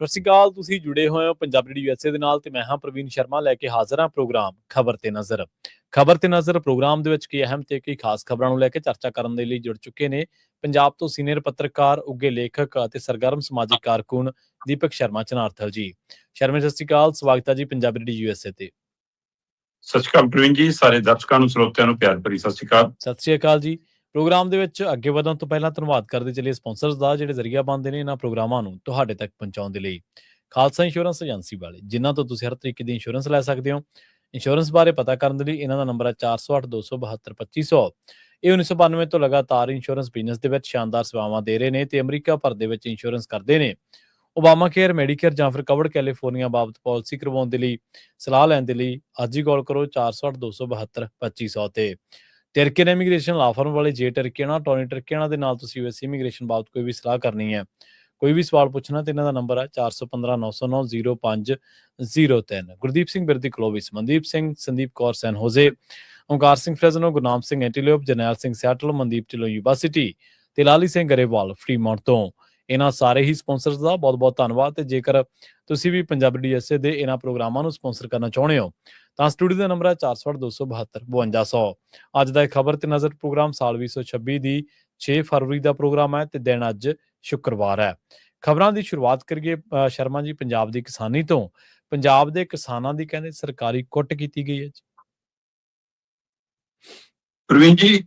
ਸਤਿ ਸ਼੍ਰੀ ਅਕਾਲ। ਤੁਸੀਂ ਜੁੜੇ ਹੋਏ ਹੋ ਪੰਜਾਬੀ ਰੇਡੀਓ USA ਦੇ ਨਾਲ ਤੇ ਮੈਂ ਹਾਂ ਪ੍ਰਵੀਨ ਸ਼ਰਮਾ ਲੈ ਕੇ ਹਾਜ਼ਰ ਹਾਂ ਪ੍ਰੋਗਰਾਮ ਖਬਰ ਤੇ ਨਜ਼ਰ। ਖਬਰ ਤੇ ਨਜ਼ਰ ਪ੍ਰੋਗਰਾਮ ਦੇ ਵਿੱਚ ਕੀ ਅਹਿਮ ਤੇ ਕੀ ਖਾਸ ਖਬਰਾਂ ਨੂੰ ਲੈ ਕੇ ਚਰਚਾ ਕਰਨ ਦੇ ਲਈ ਜੁੜ ਚੁੱਕੇ ਨੇ ਪੰਜਾਬ ਤੋਂ ਸੀਨੀਅਰ ਪੱਤਰਕਾਰ, ਉੱਘੇ ਲੇਖਕ ਅਤੇ ਸਰਗਰਮ ਸਮਾਜਿਕ ਕਾਰਕੁਨ ਦੀਪਕ ਸ਼ਰਮਾ ਚਨਾਰਥਲ ਜੀ। ਸ਼ਰਮਾ ਸਤਿ ਸ਼੍ਰੀ ਅਕਾਲ, ਸਵਾਗਤ ਹੈ ਜੀ ਪੰਜਾਬੀ ਰੇਡੀਓ USA ਤੇ। ਸਤਿ ਸ਼੍ਰੀ ਅਕਾਲ ਪ੍ਰਵੀਨ ਜੀ, ਸਾਰੇ ਦਰਸ਼ਕਾਂ ਨੂੰ ਸਰੋਤਿਆਂ ਨੂੰ ਪਿਆਰ ਭਰੀ ਸਤਿ ਸ਼੍ਰੀ ਅਕਾਲ। ਸਤਿ ਸ਼੍ਰੀ ਅਕਾਲ ਜੀ। ਪ੍ਰੋਗਰਾਮ ਦੇ ਵਿੱਚ ਅੱਗੇ ਵਧਣ ਤੋਂ ਪਹਿਲਾਂ ਧੰਨਵਾਦ ਕਰਦੇ ਚੱਲੀਏ ਸਪਾਂਸਰਸ ਦਾ, ਜਿਹੜੇ ਜ਼ਰੀਆ ਬਣਦੇ ਨੇ ਇਹਨਾਂ ਪ੍ਰੋਗਰਾਮਾਂ ਨੂੰ ਤੁਹਾਡੇ ਤੱਕ ਪਹੁੰਚਾਉਣ ਦੇ ਲਈ। ਖਾਲਸਾ ਇੰਸ਼ੋਰੈਂਸ ਏਜੰਸੀ ਵਾਲੇ, ਜਿਨ੍ਹਾਂ ਤੋਂ ਤੁਸੀਂ ਹਰ ਤਰੀਕੇ ਦੀ ਇੰਸ਼ੋਰੈਂਸ ਲੈ ਸਕਦੇ ਹੋ। ਇੰਸ਼ੋਰੈਂਸ ਬਾਰੇ ਪਤਾ ਕਰਨ ਦੇ ਲਈ ਇਹਨਾਂ ਦਾ ਨੰਬਰ ਹੈ 408-272-2500। ਇਹ 1992 ਤੋਂ ਲਗਾਤਾਰ ਇੰਸ਼ੋਰੈਂਸ ਬਿਜ਼ਨਸ ਦੇ ਵਿੱਚ ਸ਼ਾਨਦਾਰ ਸੇਵਾਵਾਂ ਦੇ ਰਹੇ ਨੇ ਤੇ ਅਮਰੀਕਾ ਭਰ ਦੇ ਵਿੱਚ ਇੰਸ਼ੋਰੈਂਸ ਕਰਦੇ ਨੇ। ਓਬਾਮਾ ਕੇਅਰ, ਮੈਡੀਕੇਅਰ ਜਾਂ ਫਿਰ ਕਵਰਡ ਕੈਲੀਫੋਰਨੀਆ ਬਾਬਤ ਪਾਲਿਸੀ ਕਰਵਾਉਣ ਦੇ ਲਈ, ਸਲਾਹ ਲੈਣ ਦੇ ਲਈ ਅੱਜ ਹੀ ਕਾਲ ਕਰੋ 408-272-2500 ਤੇ। ਟਰਕੀਅਨ ਇਮੀਗ੍ਰੇਸ਼ਨ ਲਾ ਫਰਮ ਵਾਲੇ ਜੇ ਟਰਕੀਆਣਾ, ਟੋਨੀ ਟਰਕੀਆਣਾ ਦੇ ਨਾਲ ਤੁਸੀਂ US ਇਮੀਗ੍ਰੇਸ਼ਨ ਬਾਬਤ ਕੋਈ ਵੀ ਸਲਾਹ ਕਰਨੀ ਹੈ, ਕੋਈ ਵੀ ਸਵਾਲ ਪੁੱਛਣਾ ਤੇ ਇਹਨਾਂ ਦਾ ਨੰਬਰ ਹੈ 415-909-0503। ਗੁਰਦੀਪ ਸਿੰਘ ਬਿਰਦੀ ਕਲੋਵਿਸ, ਮਨਦੀਪ ਸਿੰਘ, ਸੰਦੀਪ ਕੌਰ ਸੈਨ ਹੋਜ਼ੇ, ਓਮਕਾਰ ਸਿੰਘ ਫਰੈਜ਼ਨੋ, ਗੁਰਨਾਮ ਸਿੰਘ ਐਂਟੀਲੋਪ, ਜਰਨੈਲ ਸਿੰਘ ਸੈਟਲ, ਮਨਦੀਪ ਢਿੱਲੋਂ ਯੂਨੀਵਰਸਿਟੀ ਤੇ ਲਾਲੀ ਸਿੰਘ ਗਰੇਵਾਲ ਫਰੀਮੌਂਟ ਤੋਂ। ਇਹਨਾਂ ਸਾਰੇ ਹੀ ਸਪਾਂਸਰਸ ਦਾ ਬਹੁਤ ਬਹੁਤ ਧੰਨਵਾਦ। ਤੇ ਜੇਕਰ ਤੁਸੀਂ ਵੀ ਪੰਜਾਬੀ ਰੇਡੀਓ USA ਦੇ ਇਹਨਾਂ ਪ੍ਰੋਗਰਾਮਾਂ ਨੂੰ ਸਪਾਂਸਰ ਕਰਨਾ ਚਾਹੁੰਦੇ ਹੋ ਤਾਂ ਸਟੂਡੀਓ ਦਾ ਨੰਬਰ ਹੈ 408-272-5200। ਅੱਜ ਦਾ ਇਹ ਖਬਰ ਤੇ ਨਜ਼ਰ ਪ੍ਰੋਗਰਾਮ ਸਾਲ 2026 ਦੀ 6 ਫਰਵਰੀ ਦਾ ਪ੍ਰੋਗਰਾਮ ਹੈ ਤੇ ਦਿਨ ਅੱਜ ਸ਼ੁੱਕਰਵਾਰ ਹੈ। ਖਬਰਾਂ ਦੀ ਸ਼ੁਰੂਆਤ ਕਰੀਏ ਸ਼ਰਮਾ ਜੀ ਪੰਜਾਬ ਦੀ ਕਿਸਾਨੀ ਤੋਂ। ਪੰਜਾਬ ਦੇ ਕਿਸਾਨਾਂ ਦੀ ਕਹਿੰਦੇ ਸਰਕਾਰੀ ਕੁੱਟ ਕੀਤੀ ਗਈ ਹੈ ਪ੍ਰਵੀਨ ਜੀ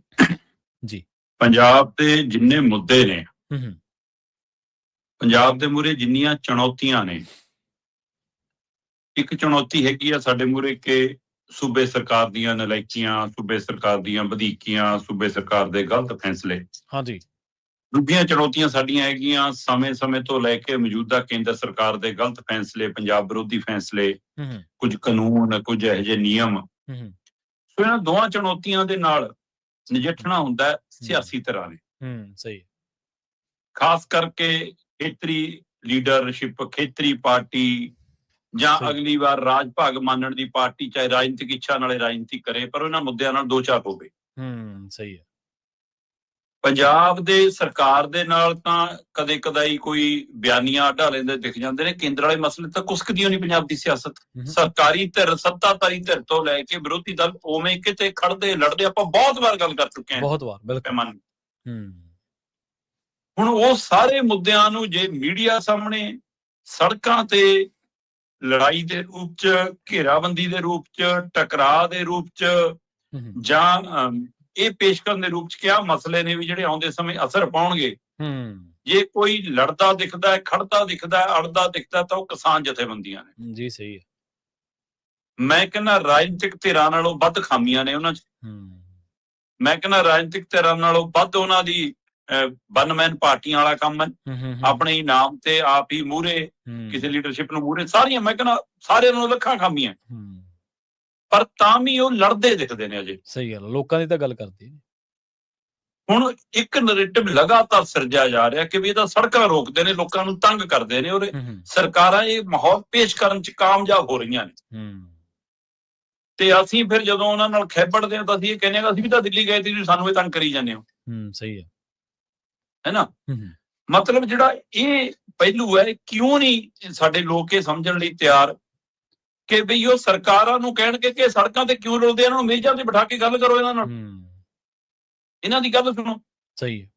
ਜੀ। ਪੰਜਾਬ ਦੇ ਜਿੰਨੇ ਮੁੱਦੇ ਨੇ, ਹੂੰ, ਪੰਜਾਬ ਦੇ ਮੂਹਰੇ ਜਿੰਨੀਆਂ ਚੁਣੌਤੀਆਂ ਨੇ, ਇੱਕ ਚੁਣੌਤੀ ਹੈਗੀ ਆ ਸਾਡੇ ਮੂਹਰੇ ਕਿ ਸੂਬੇ ਸਰਕਾਰ ਦੀਆਂ ਨਲਾਇਕੀਆਂ, ਸੂਬੇ ਸਰਕਾਰ ਦੀਆਂ ਵਧੀਕੀਆਂ, ਸੂਬੇ ਸਰਕਾਰ ਦੇ ਗਲਤ ਫੈਸਲੇ। ਹਾਂਜੀ। ਦੂਜੀਆਂ ਚੁਣੌਤੀਆਂ ਸਾਡੀਆਂ ਹੈਗੀਆਂ ਸਮੇਂ-ਸਮੇਂ ਤੋਂ ਲੈ ਕੇ ਮੌਜੂਦਾ ਕੇਂਦਰ ਸਰਕਾਰ ਦੇ ਗਲਤ ਫੈਸਲੇ, ਪੰਜਾਬ ਵਿਰੋਧੀ ਫੈਸਲੇ, ਕੁਝ ਕਾਨੂੰਨ, ਕੁਝ ਇਹੋ ਜਿਹੇ ਨਿਯਮ। ਸੋ ਇਹਨਾਂ ਦੋਵਾਂ ਚੁਣੌਤੀਆਂ ਦੇ ਨਾਲ ਨਜਿੱਠਣਾ ਹੁੰਦਾ ਹੈ ਸਿਆਸੀ ਧਿਰਾਂ ਨੇ। ਸਹੀ। ਖਾਸ ਕਰਕੇ ਖੇਤਰੀ ਲੀਡਰਸ਼ਿਪ, ਖੇਤਰੀ ਪਾਰਟੀ ਜਾਂ ਅਗਲੀ ਵਾਰ ਰਾਜ ਭਾਗ ਮੰਨਣ ਦੀ ਪਾਰਟੀ, ਚਾਹੇ ਰਾਜਨੀਤਿਕ ਇੱਛਾ ਨਾਲੇ ਰਾਜਨੀਤੀ ਕਰੇ ਪਰ ਉਹਨਾਂ ਮੁੱਦਿਆਂ ਨਾਲ ਦੋ ਚਾਰ ਹੋਵੇ। ਸਹੀ ਹੈ। ਪੰਜਾਬ ਦੇ ਸਰਕਾਰ ਦੇ ਨਾਲ ਤਾਂ ਕਦੇ ਕਦਾਈ ਕੋਈ ਬਿਆਨੀਆਂ ਢਾਲੇ ਦੇ ਦਿਖ ਜਾਂਦੇ ਨੇ, ਕੇਂਦਰ ਵਾਲੇ ਮਸਲੇ ਤਾਂ ਕੁਸਕਦੀ ਹੋਣੀ ਪੰਜਾਬ ਦੀ ਸਿਆਸਤ। ਸਰਕਾਰੀ ਧਿਰ, ਸੱਤਾਧਾਰੀ ਧਿਰ ਤੋਂ ਲੈ ਕੇ ਵਿਰੋਧੀ ਦਲ ਉਵੇਂ ਕਿਤੇ ਖੜਦੇ ਲੜਦੇ, ਆਪਾਂ ਬਹੁਤ ਵਾਰ ਗੱਲ ਕਰ ਚੁੱਕੇ ਹਾਂ, ਬਹੁਤ ਵਾਰ। ਬਿਲਕੁਲ। ਹੁਣ ਉਹ ਸਾਰੇ ਮੁੱਦਿਆਂ ਨੂੰ ਜੇ ਮੀਡੀਆ ਸਾਹਮਣੇ, ਸੜਕਾਂ ਤੇ ਲੜਾਈ ਦੇ ਰੂਪ ਚ, ਘੇਰਾਬੰਦੀ ਦੇ ਰੂਪ ਚ, ਟਕਰਾਅ ਦੇ ਰੂਪ ਚ ਜਾਂ ਇਹ ਪੇਸ਼ ਕਰਨ ਦੇ ਰੂਪ ਚ ਕਿਹਾ ਮਸਲੇ ਨੇ ਵੀ ਜਿਹੜੇ ਆਉਂਦੇ ਸਮੇਂ ਅਸਰ ਪਾਉਣਗੇ। ਜੇ ਕੋਈ ਲੜਦਾ ਦਿਖਦਾ ਹੈ, ਖੜਦਾ ਦਿਖਦਾ ਹੈ, ਅੜਦਾ ਦਿਖਦਾ ਤਾਂ ਉਹ ਕਿਸਾਨ ਜਥੇਬੰਦੀਆਂ ਨੇ ਜੀ। ਸਹੀ ਹੈ। ਮੈਂ ਕਹਿੰਦਾ ਰਾਜਨੀਤਿਕ ਧਿਰਾਂ ਨਾਲੋਂ ਵੱਧ ਖਾਮੀਆਂ ਨੇ ਉਹਨਾਂ ਚ। ਮੈਂ ਕਹਿੰਦਾ ਰਾਜਨੀਤਿਕ ਧਿਰਾਂ ਨਾਲੋਂ ਵੱਧ ਉਹਨਾਂ ਦੀ ਵਨਮੈਨ ਪਾਰਟੀਆਂ ਵਾਲਾ ਕੰਮ ਹੈ। ਆਪਣੇ ਹੀ ਨਾਮ ਤੇ ਆਪ ਹੀ ਮੂਹਰੇ, ਕਿਸੇ ਲੀਡਰਸ਼ਿਪ ਨੂੰ ਮੂਹਰੇ, ਸਾਰੀਆਂ ਮੈਂ ਕਹਿੰਦਾ ਸਾਰਿਆਂ ਨੂੰ ਲੱਖਾਂ ਖਾਮੀਆਂ, ਪਰ ਤਾਂ ਵੀ ਉਹ ਲੜਦੇ ਦਿਖਦੇ ਨੇ ਅਜੇ। ਸਹੀ ਗੱਲ, ਲੋਕਾਂ ਦੀ ਤਾਂ ਗੱਲ ਕਰਦੀ। ਹੁਣ ਇੱਕ ਨੈਰੇਟਿਵ ਲਗਾਤਾਰ ਸਿਰਜਿਆ ਜਾ ਰਿਹਾ ਕਿ ਵੀ ਇਹਦਾ ਸੜਕਾਂ ਰੋਕਦੇ ਨੇ, ਲੋਕਾਂ ਨੂੰ ਤੰਗ ਕਰਦੇ ਨੇ, ਔਰ ਸਰਕਾਰਾਂ ਇਹ ਮਾਹੌਲ ਪੇਸ਼ ਕਰਨ ਚ ਕਾਮਯਾਬ ਹੋ ਰਹੀਆਂ ਨੇ। ਤੇ ਅਸੀਂ ਫਿਰ ਜਦੋਂ ਉਹਨਾਂ ਨਾਲ ਖੇਬੜਦੇ ਹਾਂ ਤਾਂ ਅਸੀਂ ਇਹ ਕਹਿੰਦੇ ਹਾਂ ਅਸੀਂ ਵੀ ਤਾਂ ਦਿੱਲੀ ਗਏ ਸੀ, ਸਾਨੂੰ ਇਹ ਤੰਗ ਕਰੀ ਜਾਂਦੇ ਹੋ। ਸਹੀ ਹੈ ਨਾ। ਮਤਲਬ ਜਿਹੜਾ ਇਹ ਪਹਿਲੂ ਹੈ, ਕਿਉਂ ਨਹੀਂ ਸਾਡੇ ਲੋਕ ਇਹ ਸਮਝਣ ਲਈ ਤਿਆਰ ਕਿ ਬਈ ਉਹ ਸਰਕਾਰਾਂ ਨੂੰ ਕਹਿਣਗੇ ਕਿ ਸੜਕਾਂ ਤੇ ਕਿਉਂ ਰੁਲਦੇ, ਇਹਨਾਂ ਨੂੰ ਮੇਜ਼ਾਂ ਤੇ ਬਿਠਾ ਕੇ ਗੱਲ ਕਰੋ, ਇਹਨਾਂ ਨਾਲ ਇਹਨਾਂ ਦੀ ਗੱਲ ਸੁਣੋ। ਸਹੀ ਹੈ।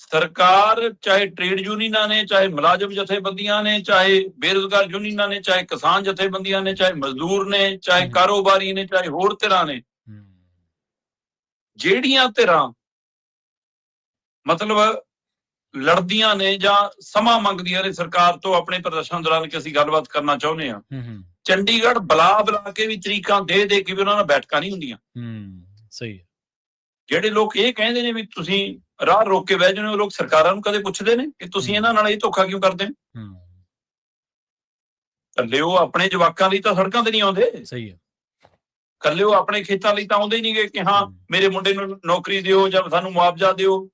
ਸਰਕਾਰ ਚਾਹੇ ਟ੍ਰੇਡ ਯੂਨੀਅਨਾਂ ਨੇ, ਚਾਹੇ ਮੁਲਾਜ਼ਮ ਜਥੇਬੰਦੀਆਂ ਨੇ, ਚਾਹੇ ਬੇਰੁਜ਼ਗਾਰ ਯੂਨੀਅਨਾਂ ਨੇ, ਚਾਹੇ ਕਿਸਾਨ ਜਥੇਬੰਦੀਆਂ ਨੇ, ਚਾਹੇ ਮਜ਼ਦੂਰ ਨੇ, ਚਾਹੇ ਕਾਰੋਬਾਰੀ ਨੇ, ਚਾਹੇ ਹੋਰ ਧਿਰਾਂ ਨੇ, ਜਿਹੜੀਆਂ ਧਿਰਾਂ ਮਤਲਬ ਲੜਦੀਆਂ ਨੇ ਜਾਂ ਸਮਾਂ ਮੰਗਦੀਆਂ ਨੇ ਸਰਕਾਰ ਤੋਂ ਆਪਣੇ ਪ੍ਰਦਰਸ਼ਨ ਦੌਰਾਨ ਕਿ ਅਸੀਂ ਗੱਲਬਾਤ ਕਰਨਾ ਚਾਹੁੰਦੇ ਹਾਂ, ਚੰਡੀਗੜ੍ਹ ਬੁਲਾ ਕੇ ਵੀ ਤਰੀਕਾਂ ਦੇ ਕੇ ਵੀ ਉਹਨਾਂ ਨਾਲ ਬੈਠਕਾਂ ਨਹੀਂ ਹੁੰਦੀਆਂ। ਸਹੀ ਹੈ। ਜਿਹੜੇ ਲੋਕ ਇਹ ਕਹਿੰਦੇ ਨੇ ਵੀ ਤੁਸੀਂ ਰਾਹ ਰੋਕ ਕੇ ਬਹਿ ਜਾਂਦੇ ਹੋ, ਲੋਕ ਸਰਕਾਰਾਂ ਨੂੰ ਕਦੇ ਪੁੱਛਦੇ ਨੇ ਕਿ ਤੁਸੀਂ ਇਹਨਾਂ ਨਾਲ ਇਹ ਧੋਖਾ ਕਿਉਂ ਕਰਦੇ ਹੋ? ਕੱਲੇ ਉਹ ਆਪਣੇ ਜਵਾਕਾਂ ਲਈ ਤਾਂ ਸੜਕਾਂ ਤੇ ਨਹੀਂ ਆਉਂਦੇ। ਸਹੀ ਹੈ। ਕੱਲੇ ਉਹ ਆਪਣੇ ਖੇਤਾਂ ਲਈ ਤਾਂ ਆਉਂਦੇ ਹੀ ਨਹੀਂ ਗਏ ਕਿ ਹਾਂ ਮੇਰੇ ਮੁੰਡੇ ਨੂੰ ਨੌਕਰੀ ਦਿਓ ਜਾਂ ਸਾਨੂੰ ਮੁਆਵਜ਼ਾ ਦਿਓ।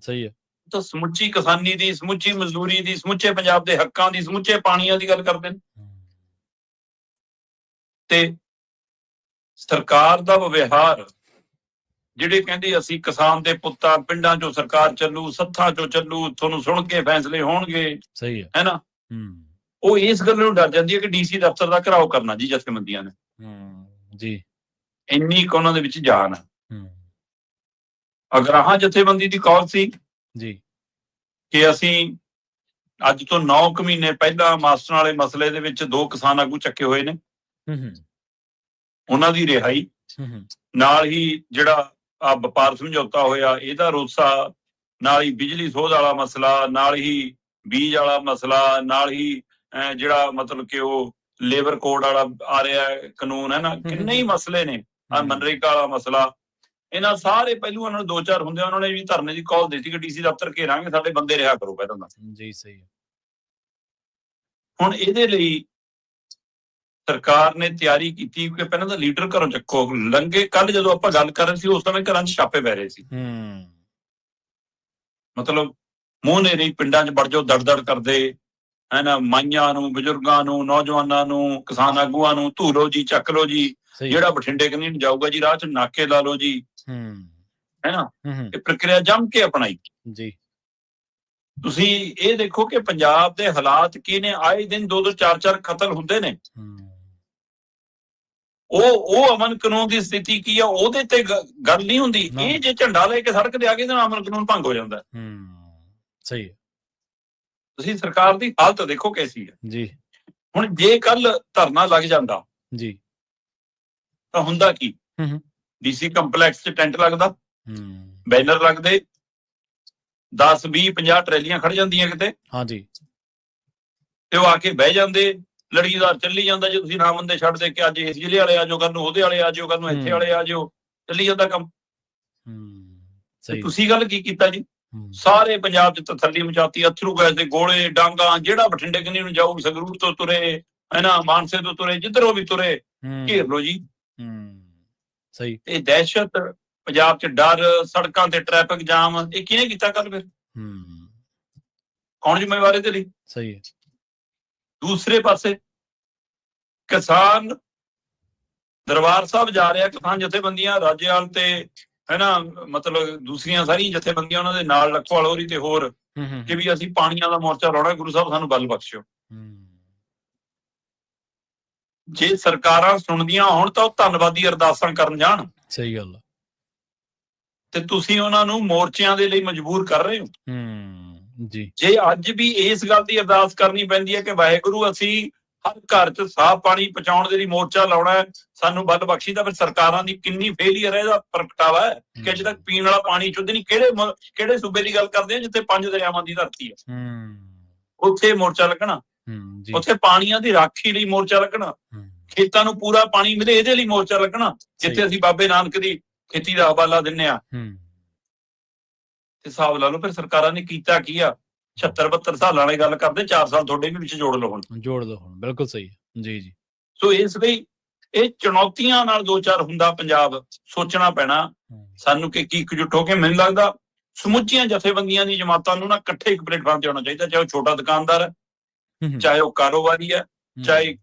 ਸਹੀ ਹੈ। ਤਾਂ ਸਮੁੱਚੀ ਕਿਸਾਨੀ ਦੀ, ਸਮੁੱਚੀ ਮਜ਼ਦੂਰੀ ਦੀ, ਸਮੁੱਚੇ ਪੰਜਾਬ ਦੇ ਹੱਕਾਂ ਦੀ, ਸਮੁੱਚੇ ਪਾਣੀਆਂ ਦੀ ਗੱਲ ਕਰਦੇ ਨੇ। ਤੇ ਸਰਕਾਰ ਦਾ ਵਿਵਹਾਰ, ਜਿਹੜੇ ਕਹਿੰਦੇ ਅਸੀਂ ਕਿਸਾਨ ਦੇ ਪੁੱਤਾਂ, ਪਿੰਡਾਂ ਚੋਂ ਸਰਕਾਰ ਚੱਲੂ, ਸੱਥਾਂ ਚੋਂ ਚੱਲੂ, ਤੁਹਾਨੂੰ ਸੁਣ ਕੇ ਫੈਸਲੇ ਹੋਣਗੇ, ਸਹੀ ਹੈ ਨਾ, ਉਹ ਇਸ ਗੱਲ ਨੂੰ ਡਰ ਜਾਂਦੀ ਹੈ ਕਿ ਡੀਸੀ ਦਫ਼ਤਰ ਦਾ ਘਿਰਾਓ ਕਰਨਾ ਜੀ ਜਥੇਬੰਦੀਆਂ ਨੇ। ਜੀ ਇੰਨੀ ਕੁ ਉਹਨਾਂ ਦੇ ਵਿੱਚ ਜਾਨ ਹੈ। ਅਗਰਾਹਾਂ ਜਥੇਬੰਦੀ ਦੀ ਕਾਲ ਸੀ ਜੀ ਕਿ ਅਸੀਂ ਅੱਜ ਤੋਂ 9 ਕੁ ਮਹੀਨੇ ਪਹਿਲਾਂ ਮਾਸਟਰਾਂ ਵਾਲੇ ਮਸਲੇ ਦੇ ਵਿੱਚ 2 ਕਿਸਾਨ ਆਗੂ ਚੱਕੇ ਹੋਏ ਨੇ, ਉਹਨਾਂ ਦੀ ਰਿਹਾਈ ਨਾਲ ਹੀ ਜਿਹੜਾ ਆ ਵਪਾਰ ਸਮਝੌਤਾ ਹੋਇਆ ਇਹਦਾ ਰੋਸਾ, ਨਾਲ ਹੀ ਬਿਜਲੀ ਸੋਧ ਵਾਲਾ ਮਸਲਾ, ਨਾਲ ਹੀ ਬੀਜ ਵਾਲਾ ਮਸਲਾ, ਨਾਲ ਹੀ ਜਿਹੜਾ ਮਤਲਬ ਕਿ ਉਹ ਲੇਬਰ ਕੋਡ ਵਾਲਾ ਆ ਰਿਹਾ ਕਾਨੂੰਨ ਹੈ ਨਾ, ਕਿੰਨੇ ਹੀ ਮਸਲੇ ਨੇ, ਮਨਰੇਗਾ ਵਾਲਾ ਮਸਲਾ, ਇਹਨਾਂ ਸਾਰੇ ਪਹਿਲੂਆਂ ਨਾਲ 2-4 ਹੁੰਦੇ ਉਹਨਾਂ ਨੇ ਵੀ ਧਰਨੇ ਦੀ ਕਾਲ ਦਿੱਤੀ ਕਿ ਡੀਸੀ ਦਫ਼ਤਰ ਘੇਰਾਂਗੇ, ਸਾਡੇ ਬੰਦੇ ਰਿਹਾ ਕਰੋ ਪਹਿਲਾਂ ਤਾਂ ਜੀ। ਸਹੀ। ਹੁਣ ਇਹਦੇ ਲਈ ਸਰਕਾਰ ਨੇ ਤਿਆਰੀ ਕੀਤੀ ਕਿ ਪਹਿਲਾਂ ਤਾਂ ਲੀਡਰ ਘਰੋਂ ਚੱਕੋ। ਲੰਗੇ ਕੱਲ ਜਦੋਂ ਆਪਾਂ ਗੱਲ ਕਰ ਰਹੇ ਸੀ ਉਸ ਸਮੇਂ ਘਰਾਂ 'ਚ ਛਾਪੇ ਪੈ ਰਹੇ ਸੀ, ਮਤਲਬ ਮੂੰਹ ਨੇਰੀ ਪਿੰਡਾਂ 'ਚ ਵੜ ਜਾਓ, ਦੜ ਕਰਦੇ ਹੈ ਨਾ, ਮਾਈਆਂ ਨੂੰ, ਬਜ਼ੁਰਗਾਂ ਨੂੰ, ਨੌਜਵਾਨਾਂ ਨੂੰ, ਕਿਸਾਨ ਆਗੂਆਂ ਨੂੰ ਧੂ ਲਓ ਜੀ, ਚੱਕ ਲਓ ਜੀ, ਜਿਹੜਾ ਬਠਿੰਡੇ ਕਨੀ ਨੂੰ ਜਾਊਗਾ ਜੀ ਰਾਹ 'ਚ ਨਾਕੇ ਲਾ ਲਓ ਜੀ, ਹੈ ਨਾ। ਇਹ ਪ੍ਰਕਿਰਿਆ ਜੰਮ ਕੇ ਅਪਣਾਈ ਜੀ। ਤੁਸੀਂ ਇਹ ਦੇਖੋ ਕਿ ਪੰਜਾਬ ਦੇ ਹਾਲਾਤ ਕੀ ਨੇ, ਆਏ ਦਿਨ 2-2 4-4 ਕਤਲ ਹੁੰਦੇ ਨੇ। ਉਹ ਅਮਨ ਕਾਨੂੰਨ ਦੀ ਸਥਿਤੀ ਕੀ ਆ ਉਹਦੇ ਤੇ ਗੱਲ ਨਹੀਂ ਹੁੰਦੀ। ਇਹ ਜੇ ਝੰਡਾ ਲੈ ਕੇ ਸੜਕ ਤੇ ਆ ਗਏ ਤਾਂ ਅਮਨ ਕਾਨੂੰਨ ਭੰਗ ਹੋ ਜਾਂਦਾ। ਸਹੀ ਹੈ। ਤੁਸੀਂ ਸਰਕਾਰ ਦੀ ਹਾਲਤ ਦੇਖੋ ਕੈਸੀ ਹੈ ਜੀ। ਹੁਣ ਜੇ ਕੱਲ ਧਰਨਾ ਲੱਗ ਜਾਂਦਾ ਜੀ ਤਾਂ ਹੁੰਦਾ ਕੀ, ਡੀਸੀ ਕੰਪਲੈਕਸ 'ਚ ਟੈਂਟ ਲੱਗਦਾ, ਬੈਨਰ ਲੱਗਦੇ, 10 20 50 ਟਰੈਲੀਆਂ ਖੜ ਜਾਂਦੀਆਂ ਕਿਤੇ, ਹਾਂਜੀ, ਤੇ ਉਹ ਆ ਕੇ ਬਹਿ ਜਾਂਦੇ, ਲੜੀਦਾਰ ਚੱਲੀ ਜਾਂਦਾ। ਜੇ ਤੁਸੀਂ ਨਾ ਬੰਦੇ ਛੱਡ ਦੇ ਕਿ ਅੱਜ ਇਸ ਜ਼ਿਲ੍ਹੇ ਵਾਲੇ ਆ ਜਾਓ, ਕੱਲ ਨੂੰ ਉਹਦੇ ਵਾਲੇ ਆ ਜਾਓ, ਕੱਲ ਨੂੰ ਇੱਥੇ ਵਾਲੇ ਆ ਜਾਓ, ਚੱਲੀ ਜਾਂਦਾ ਕੰਮ। ਤੁਸੀਂ ਗੱਲ ਕੀ ਕੀਤਾ ਜੀ, ਸਾਰੇ ਪੰਜਾਬ 'ਚ ਤਸੱਲੀ ਮਚਾਤੀ, ਅਥਰੂ ਗੈਸ ਦੇ ਗੋਲੇ, ਡਾਂਗਾ, ਜਿਹੜਾ ਬਠਿੰਡੇ ਕਨੀ ਨੂੰ ਜਾਊ, ਸੰਗਰੂਰ ਤੋਂ ਤੁਰੇ ਹੈ ਨਾ, ਮਾਨਸੇ ਤੋਂ ਤੁਰੇ, ਜਿੱਧਰੋਂ ਵੀ ਤੁਰੇ ਘੇਰ ਲੋ ਜੀ। ਸਹੀ। ਇਹ ਦਹਿਸ਼ਤ ਪੰਜਾਬ 'ਚ, ਡਰ, ਸੜਕਾਂ ਤੇ ਟ੍ਰੈਫਿਕ ਜਾਮ, ਇਹ ਕਿਹਨੇ ਕੀਤਾ ਕੱਲ? ਫਿਰ ਕੌਣ ਜ਼ਿੰਮੇਵਾਰ ਇਹਦੇ ਲਈ? ਸਹੀ ਹੈ। ਦੂਸਰੇ ਪਾਸੇ ਕਿਸਾਨ ਦਰਬਾਰ ਸਾਹਿਬ ਜਾ ਰਿਹਾ, ਕਿਸਾਨ ਜਥੇਬੰਦੀਆਂ ਰਾਜੇਵਾਲ ਤੇ ਹੈ ਨਾ, ਮਤਲਬ ਦੂਸਰੀਆਂ ਸਾਰੀਆਂ ਜਥੇਬੰਦੀਆਂ ਉਹਨਾਂ ਦੇ ਨਾਲ, ਲੱਖੋਵਾਲ ਹੋਰੀ ਤੇ ਹੋਰ, ਕਿ ਵੀ ਅਸੀਂ ਪਾਣੀਆਂ ਦਾ ਮੋਰਚਾ ਲਾਉਣਾ, ਗੁਰੂ ਸਾਹਿਬ ਸਾਨੂੰ ਬਲ ਬਖਸ਼ਿਓ। ਜੇ ਸਰਕਾਰਾਂ ਸੁਣਦੀਆਂ ਹੋਣ ਤਾਂ ਉਹ ਧੰਨਵਾਦੀ ਅਰਦਾਸਾਂ ਕਰਨ ਜਾਣ। ਸਹੀ ਗੱਲ। ਤੇ ਤੁਸੀਂ ਉਹਨਾਂ ਨੂੰ ਮੋਰਚਿਆਂ ਦੇ ਲਈ ਮਜਬੂਰ ਕਰ ਰਹੇ ਹੋ। ਜੀ। ਜੇ ਅੱਜ ਵੀ ਇਸ ਗੱਲ ਦੀ ਅਰਦਾਸ ਕਰਨੀ ਪੈਂਦੀ ਹੈ ਕਿ ਵਾਹਿਗੁਰੂ ਅਸੀਂ ਹਰ ਘਰ 'ਚ ਸਾਫ਼ ਪਾਣੀ ਪਹੁੰਚਾਉਣ ਦੇ ਲਈ ਮੋਰਚਾ ਲਾਉਣਾ ਹੈ, ਸਾਨੂੰ ਬਲ ਬਖਸ਼ੀ, ਤਾਂ ਫਿਰ ਸਰਕਾਰਾਂ ਦੀ ਕਿੰਨੀ ਫੇਲੀਅਰ ਹੈ ਇਹਦਾ ਪ੍ਰਗਟਾਵਾ ਹੈ ਕਿ ਅਜੇ ਤੱਕ ਪੀਣ ਵਾਲਾ ਪਾਣੀ ਸ਼ੁੱਧ ਨਹੀਂ। ਕਿਹੜੇ ਸੂਬੇ ਦੀ ਗੱਲ ਕਰਦੇ ਆ ਜਿੱਥੇ 5 ਦਰਿਆਵਾਂ ਦੀ ਧਰਤੀ ਹੈ, ਉੱਥੇ ਮੋਰਚਾ ਲੱਗਣਾ, ਉੱਥੇ ਪਾਣੀਆਂ ਦੀ ਰਾਖੀ ਲਈ ਮੋਰਚਾ ਲੱਗਣਾ, ਖੇਤਾਂ ਨੂੰ ਪੂਰਾ ਪਾਣੀ ਮਿਲੇ ਇਹਦੇ ਲਈ ਮੋਰਚਾ ਲੱਗਣਾ, ਜਿੱਥੇ ਅਸੀਂ ਬਾਬੇ ਨਾਨਕ ਦੀ ਖੇਤੀ ਦਾ ਹਵਾਲਾ ਦਿੰਨੇ ਆ। ਹਿਸਾਬ ਲਾ ਲਓ ਫਿਰ ਸਰਕਾਰਾਂ ਨੇ ਕੀਤਾ ਕੀ ਆ। 76-72 ਸਾਲਾਂ ਵਾਲੀ ਗੱਲ ਕਰਦੇ, 4 ਸਾਲ ਤੁਹਾਡੇ ਵੀ ਵਿੱਚ ਜੋੜ ਲਓ ਹੁਣ। ਬਿਲਕੁਲ ਸਹੀ ਹੈ ਜੀ। ਸੋ ਇਸ ਲਈ ਇਹ ਚੁਣੌਤੀਆਂ ਨਾਲ 2-4 ਹੁੰਦਾ ਪੰਜਾਬ, ਸੋਚਣਾ ਪੈਣਾ ਸਾਨੂੰ ਕਿ ਕੀ ਇਕਜੁੱਟ ਹੋ ਕੇ। ਮੈਨੂੰ ਲੱਗਦਾ ਸਮੁੱਚੀਆਂ ਜਥੇਬੰਦੀਆਂ ਦੀ ਜਮਾਤਾਂ ਨੂੰ ਨਾ ਇਕੱਠੇ ਇੱਕ ਪਲੇਟਫਾਰਮ ਤੇ ਆਉਣਾ ਚਾਹੀਦਾ, ਚਾਹੇ ਉਹ ਛੋਟਾ ਦੁਕਾਨਦਾਰ ਹੈ, ਚਾਹੇ ਉਹ ਕਾਰੋਬਾਰੀ ਹੈ, ਚਾਹੇ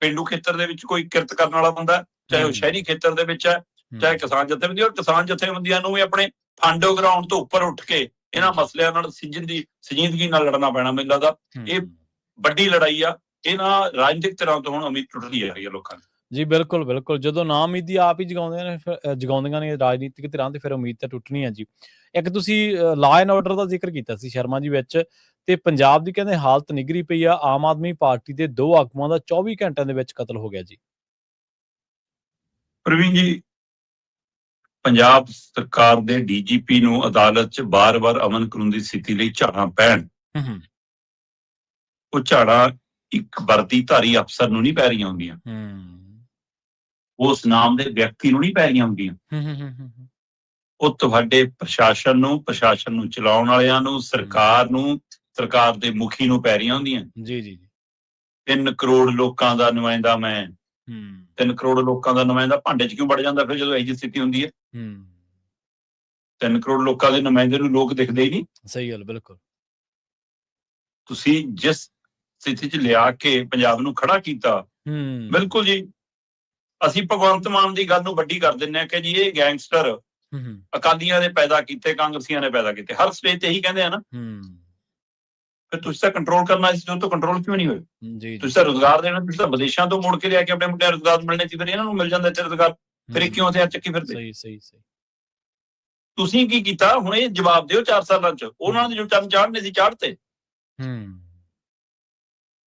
ਪੇਂਡੂ ਖੇਤਰ ਦੇ ਵਿੱਚ ਕੋਈ ਕਿਰਤ ਕਰਨ ਵਾਲਾ ਬੰਦਾ, ਚਾਹੇ ਉਹ ਸ਼ਹਿਰੀ ਖੇਤਰ ਦੇ ਵਿੱਚ ਹੈ, ਚਾਹੇ ਕਿਸਾਨ ਜਥੇਬੰਦੀ। ਔਰ ਕਿਸਾਨ ਜਥੇਬੰਦੀਆਂ ਨੂੰ ਵੀ ਆਪਣੇ ਫੰਡ ਗਰਾਊਂਡ ਤੋਂ ਉੱਪਰ ਉੱਠ ਕੇ ਇਹਨਾਂ ਮਸਲਿਆਂ ਨਾਲ ਸੰਜੀਦਗੀ ਨਾਲ ਲੜਨਾ ਪੈਣਾ। ਮੈਨੂੰ ਲੱਗਦਾ ਇਹ ਵੱਡੀ ਲੜਾਈ ਆ, ਇਹ ਨਾ ਰਾਜਨੀਤਿਕ ਤਰ੍ਹਾਂ ਤੋਂ ਹੁਣ ਉਮੀਦ ਟੁੱਟਦੀ ਜਾ ਰਹੀ ਹੈ ਲੋਕਾਂ ਦੀ। ਜੀ ਬਿਲਕੁਲ। ਜਦੋਂ ਨਾ ਉਮੀਦੀ ਆਪ ਹੀ ਜਗਾਉਂਦੀਆਂ ਨੇ ਰਾਜਨੀਤਿਕ ਧਿਰਾਂ, ਤੇ ਫਿਰ ਉਮੀਦ ਤਾਂ ਟੁੱਟਣੀ ਹੈ ਜੀ। ਇੱਕ ਤੁਸੀਂ ਲਾਅ ਐਂਡ ਆਰਡਰ ਦਾ ਜ਼ਿਕਰ ਕੀਤਾ ਸੀ ਸ਼ਰਮਾ ਜੀ ਵਿੱਚ, ਤੇ ਪੰਜਾਬ ਦੀ ਕਹਿੰਦੇ ਹਾਲਤ ਨਿਗਰੀ ਪਈ ਆ। ਆਮ ਆਦਮੀ ਪਾਰਟੀ ਦੇ 2 ਆਗੂਆਂ ਦਾ 24 ਘੰਟਿਆਂ ਦੇ ਵਿੱਚ ਕਤਲ ਹੋ ਗਿਆ ਜੀ। ਪ੍ਰਵੀਨ ਜੀ, ਪੰਜਾਬ ਸਰਕਾਰ ਦੇ ਡੀਜੀਪੀ ਨੂੰ ਅਦਾਲਤ 'ਚ ਬਾਰ-ਬਾਰ ਅਮਨ ਕਾਨੂੰਨ ਦੀ ਸਥਿਤੀ ਲਈ ਝਾੜਾਂ ਪੈਣ, ਉਹ ਝਾੜਾਂ ਇੱਕ ਵਰਦੀਧਾਰੀ ਅਫਸਰ ਨੂੰ ਨਹੀਂ ਪੈ ਰਹੀਆਂ ਹੁੰਦੀਆਂ, ਉਸ ਨਾਮ ਦੇ ਵਿਅਕਤੀ ਨੂੰ ਨਹੀਂ ਪੈ ਰਹੀਆਂ ਹੁੰਦੀਆਂ, ਉਹ ਤੁਹਾਡੇ ਪ੍ਰਸ਼ਾਸਨ ਨੂੰ ਚਲਾਉਣ ਵਾਲਿਆਂ ਨੂੰ, ਸਰਕਾਰ ਨੂੰ, ਸਰਕਾਰ ਦੇ ਮੁਖੀ ਨੂੰ ਪੈ ਰਹੀਆਂ ਹੁੰਦੀਆਂ। ਜੀ। 3 ਕਰੋੜ ਲੋਕਾਂ ਦਾ ਨੁਮਾਇੰਦਾ ਮੈਂ, 3 ਕਰੋੜ ਲੋਕਾਂ ਦਾ ਨੁਮਾਇੰਦਾ ਭਾਂਡੇ 'ਚ ਕਿਉਂ ਵੜ ਜਾਂਦਾ ਫਿਰ ਜਦੋਂ ਇਹੋ ਜਿਹੀ ਸਥਿਤੀ ਹੁੰਦੀ ਹੈ? 3 ਕਰੋੜ ਲੋਕਾਂ ਦੇ ਨੁਮਾਇੰਦੇ ਨੂੰ ਲੋਕ ਦਿਖਦੇ ਹੀ ਨਹੀਂ। ਸਹੀ ਗੱਲ, ਬਿਲਕੁਲ। ਤੁਸੀਂ ਜਿਸ ਸਥਿਤੀ 'ਚ ਲਿਆ ਕੇ ਪੰਜਾਬ ਨੂੰ ਖੜਾ ਕੀਤਾ, ਬਿਲਕੁਲ ਜੀ, ਅਸੀਂ ਭਗਵੰਤ ਮਾਨ ਦੀ ਗੱਲ ਨੂੰ ਵੱਡੀ ਕਰ ਦਿੰਦੇ ਹਾਂ ਕਿ ਜੀ ਇਹ ਗੈਂਗਸਟਰ ਅਕਾਲੀਆਂ ਨੇ ਪੈਦਾ ਕੀਤੇ, ਕਾਂਗਰਸੀਆਂ ਨੇ ਪੈਦਾ ਕੀਤੇ। ਹਰ ਸਟੇਜ ਤੇ ਇਹੀ ਕਹਿੰਦੇ ਆ ਨਾ। ਫਿਰ ਤੁਸੀਂ ਤਾਂ ਕੰਟਰੋਲ ਕਰਨਾ ਸੀ, ਉਹ ਤੋਂ ਕੰਟਰੋਲ ਕਿਉਂ ਨਹੀਂ ਹੋਏ? ਜੀ ਤੁਸੀਂ ਤਾਂ ਰੁਜ਼ਗਾਰ ਦੇਣਾ, ਤੁਸੀਂ ਤਾਂ ਵਿਦੇਸ਼ਾਂ ਤੋਂ ਮੁੜ ਕੇ ਲਿਆ ਕੇ ਆਪਣੇ ਮੁੰਡਿਆਂ ਨੂੰ ਰੁਜ਼ਗਾਰ ਮਿਲਣੇ ਸੀ, ਫਿਰ ਇਹਨਾਂ ਨੂੰ ਮਿਲ ਜਾਂਦਾ ਇੱਥੇ ਰੁਜ਼ਗਾਰ, ਫਿਰ ਇਹ ਕਿਉਂ ਹਥਿਆਰ ਚੱਕੀ ਫਿਰਦੇ? ਸਹੀ ਸਹੀ ਸਹੀ। ਤੁਸੀਂ ਕੀ ਕੀਤਾ ਹੁਣ? ਇਹ ਜਵਾਬ ਦਿਓ 4 ਸਾਲਾਂ ਚ। ਉਹਨਾਂ ਦੇ ਜੋ ਚੰਨ ਚਾੜਨੇ ਸੀ ਚਾੜਤੇ।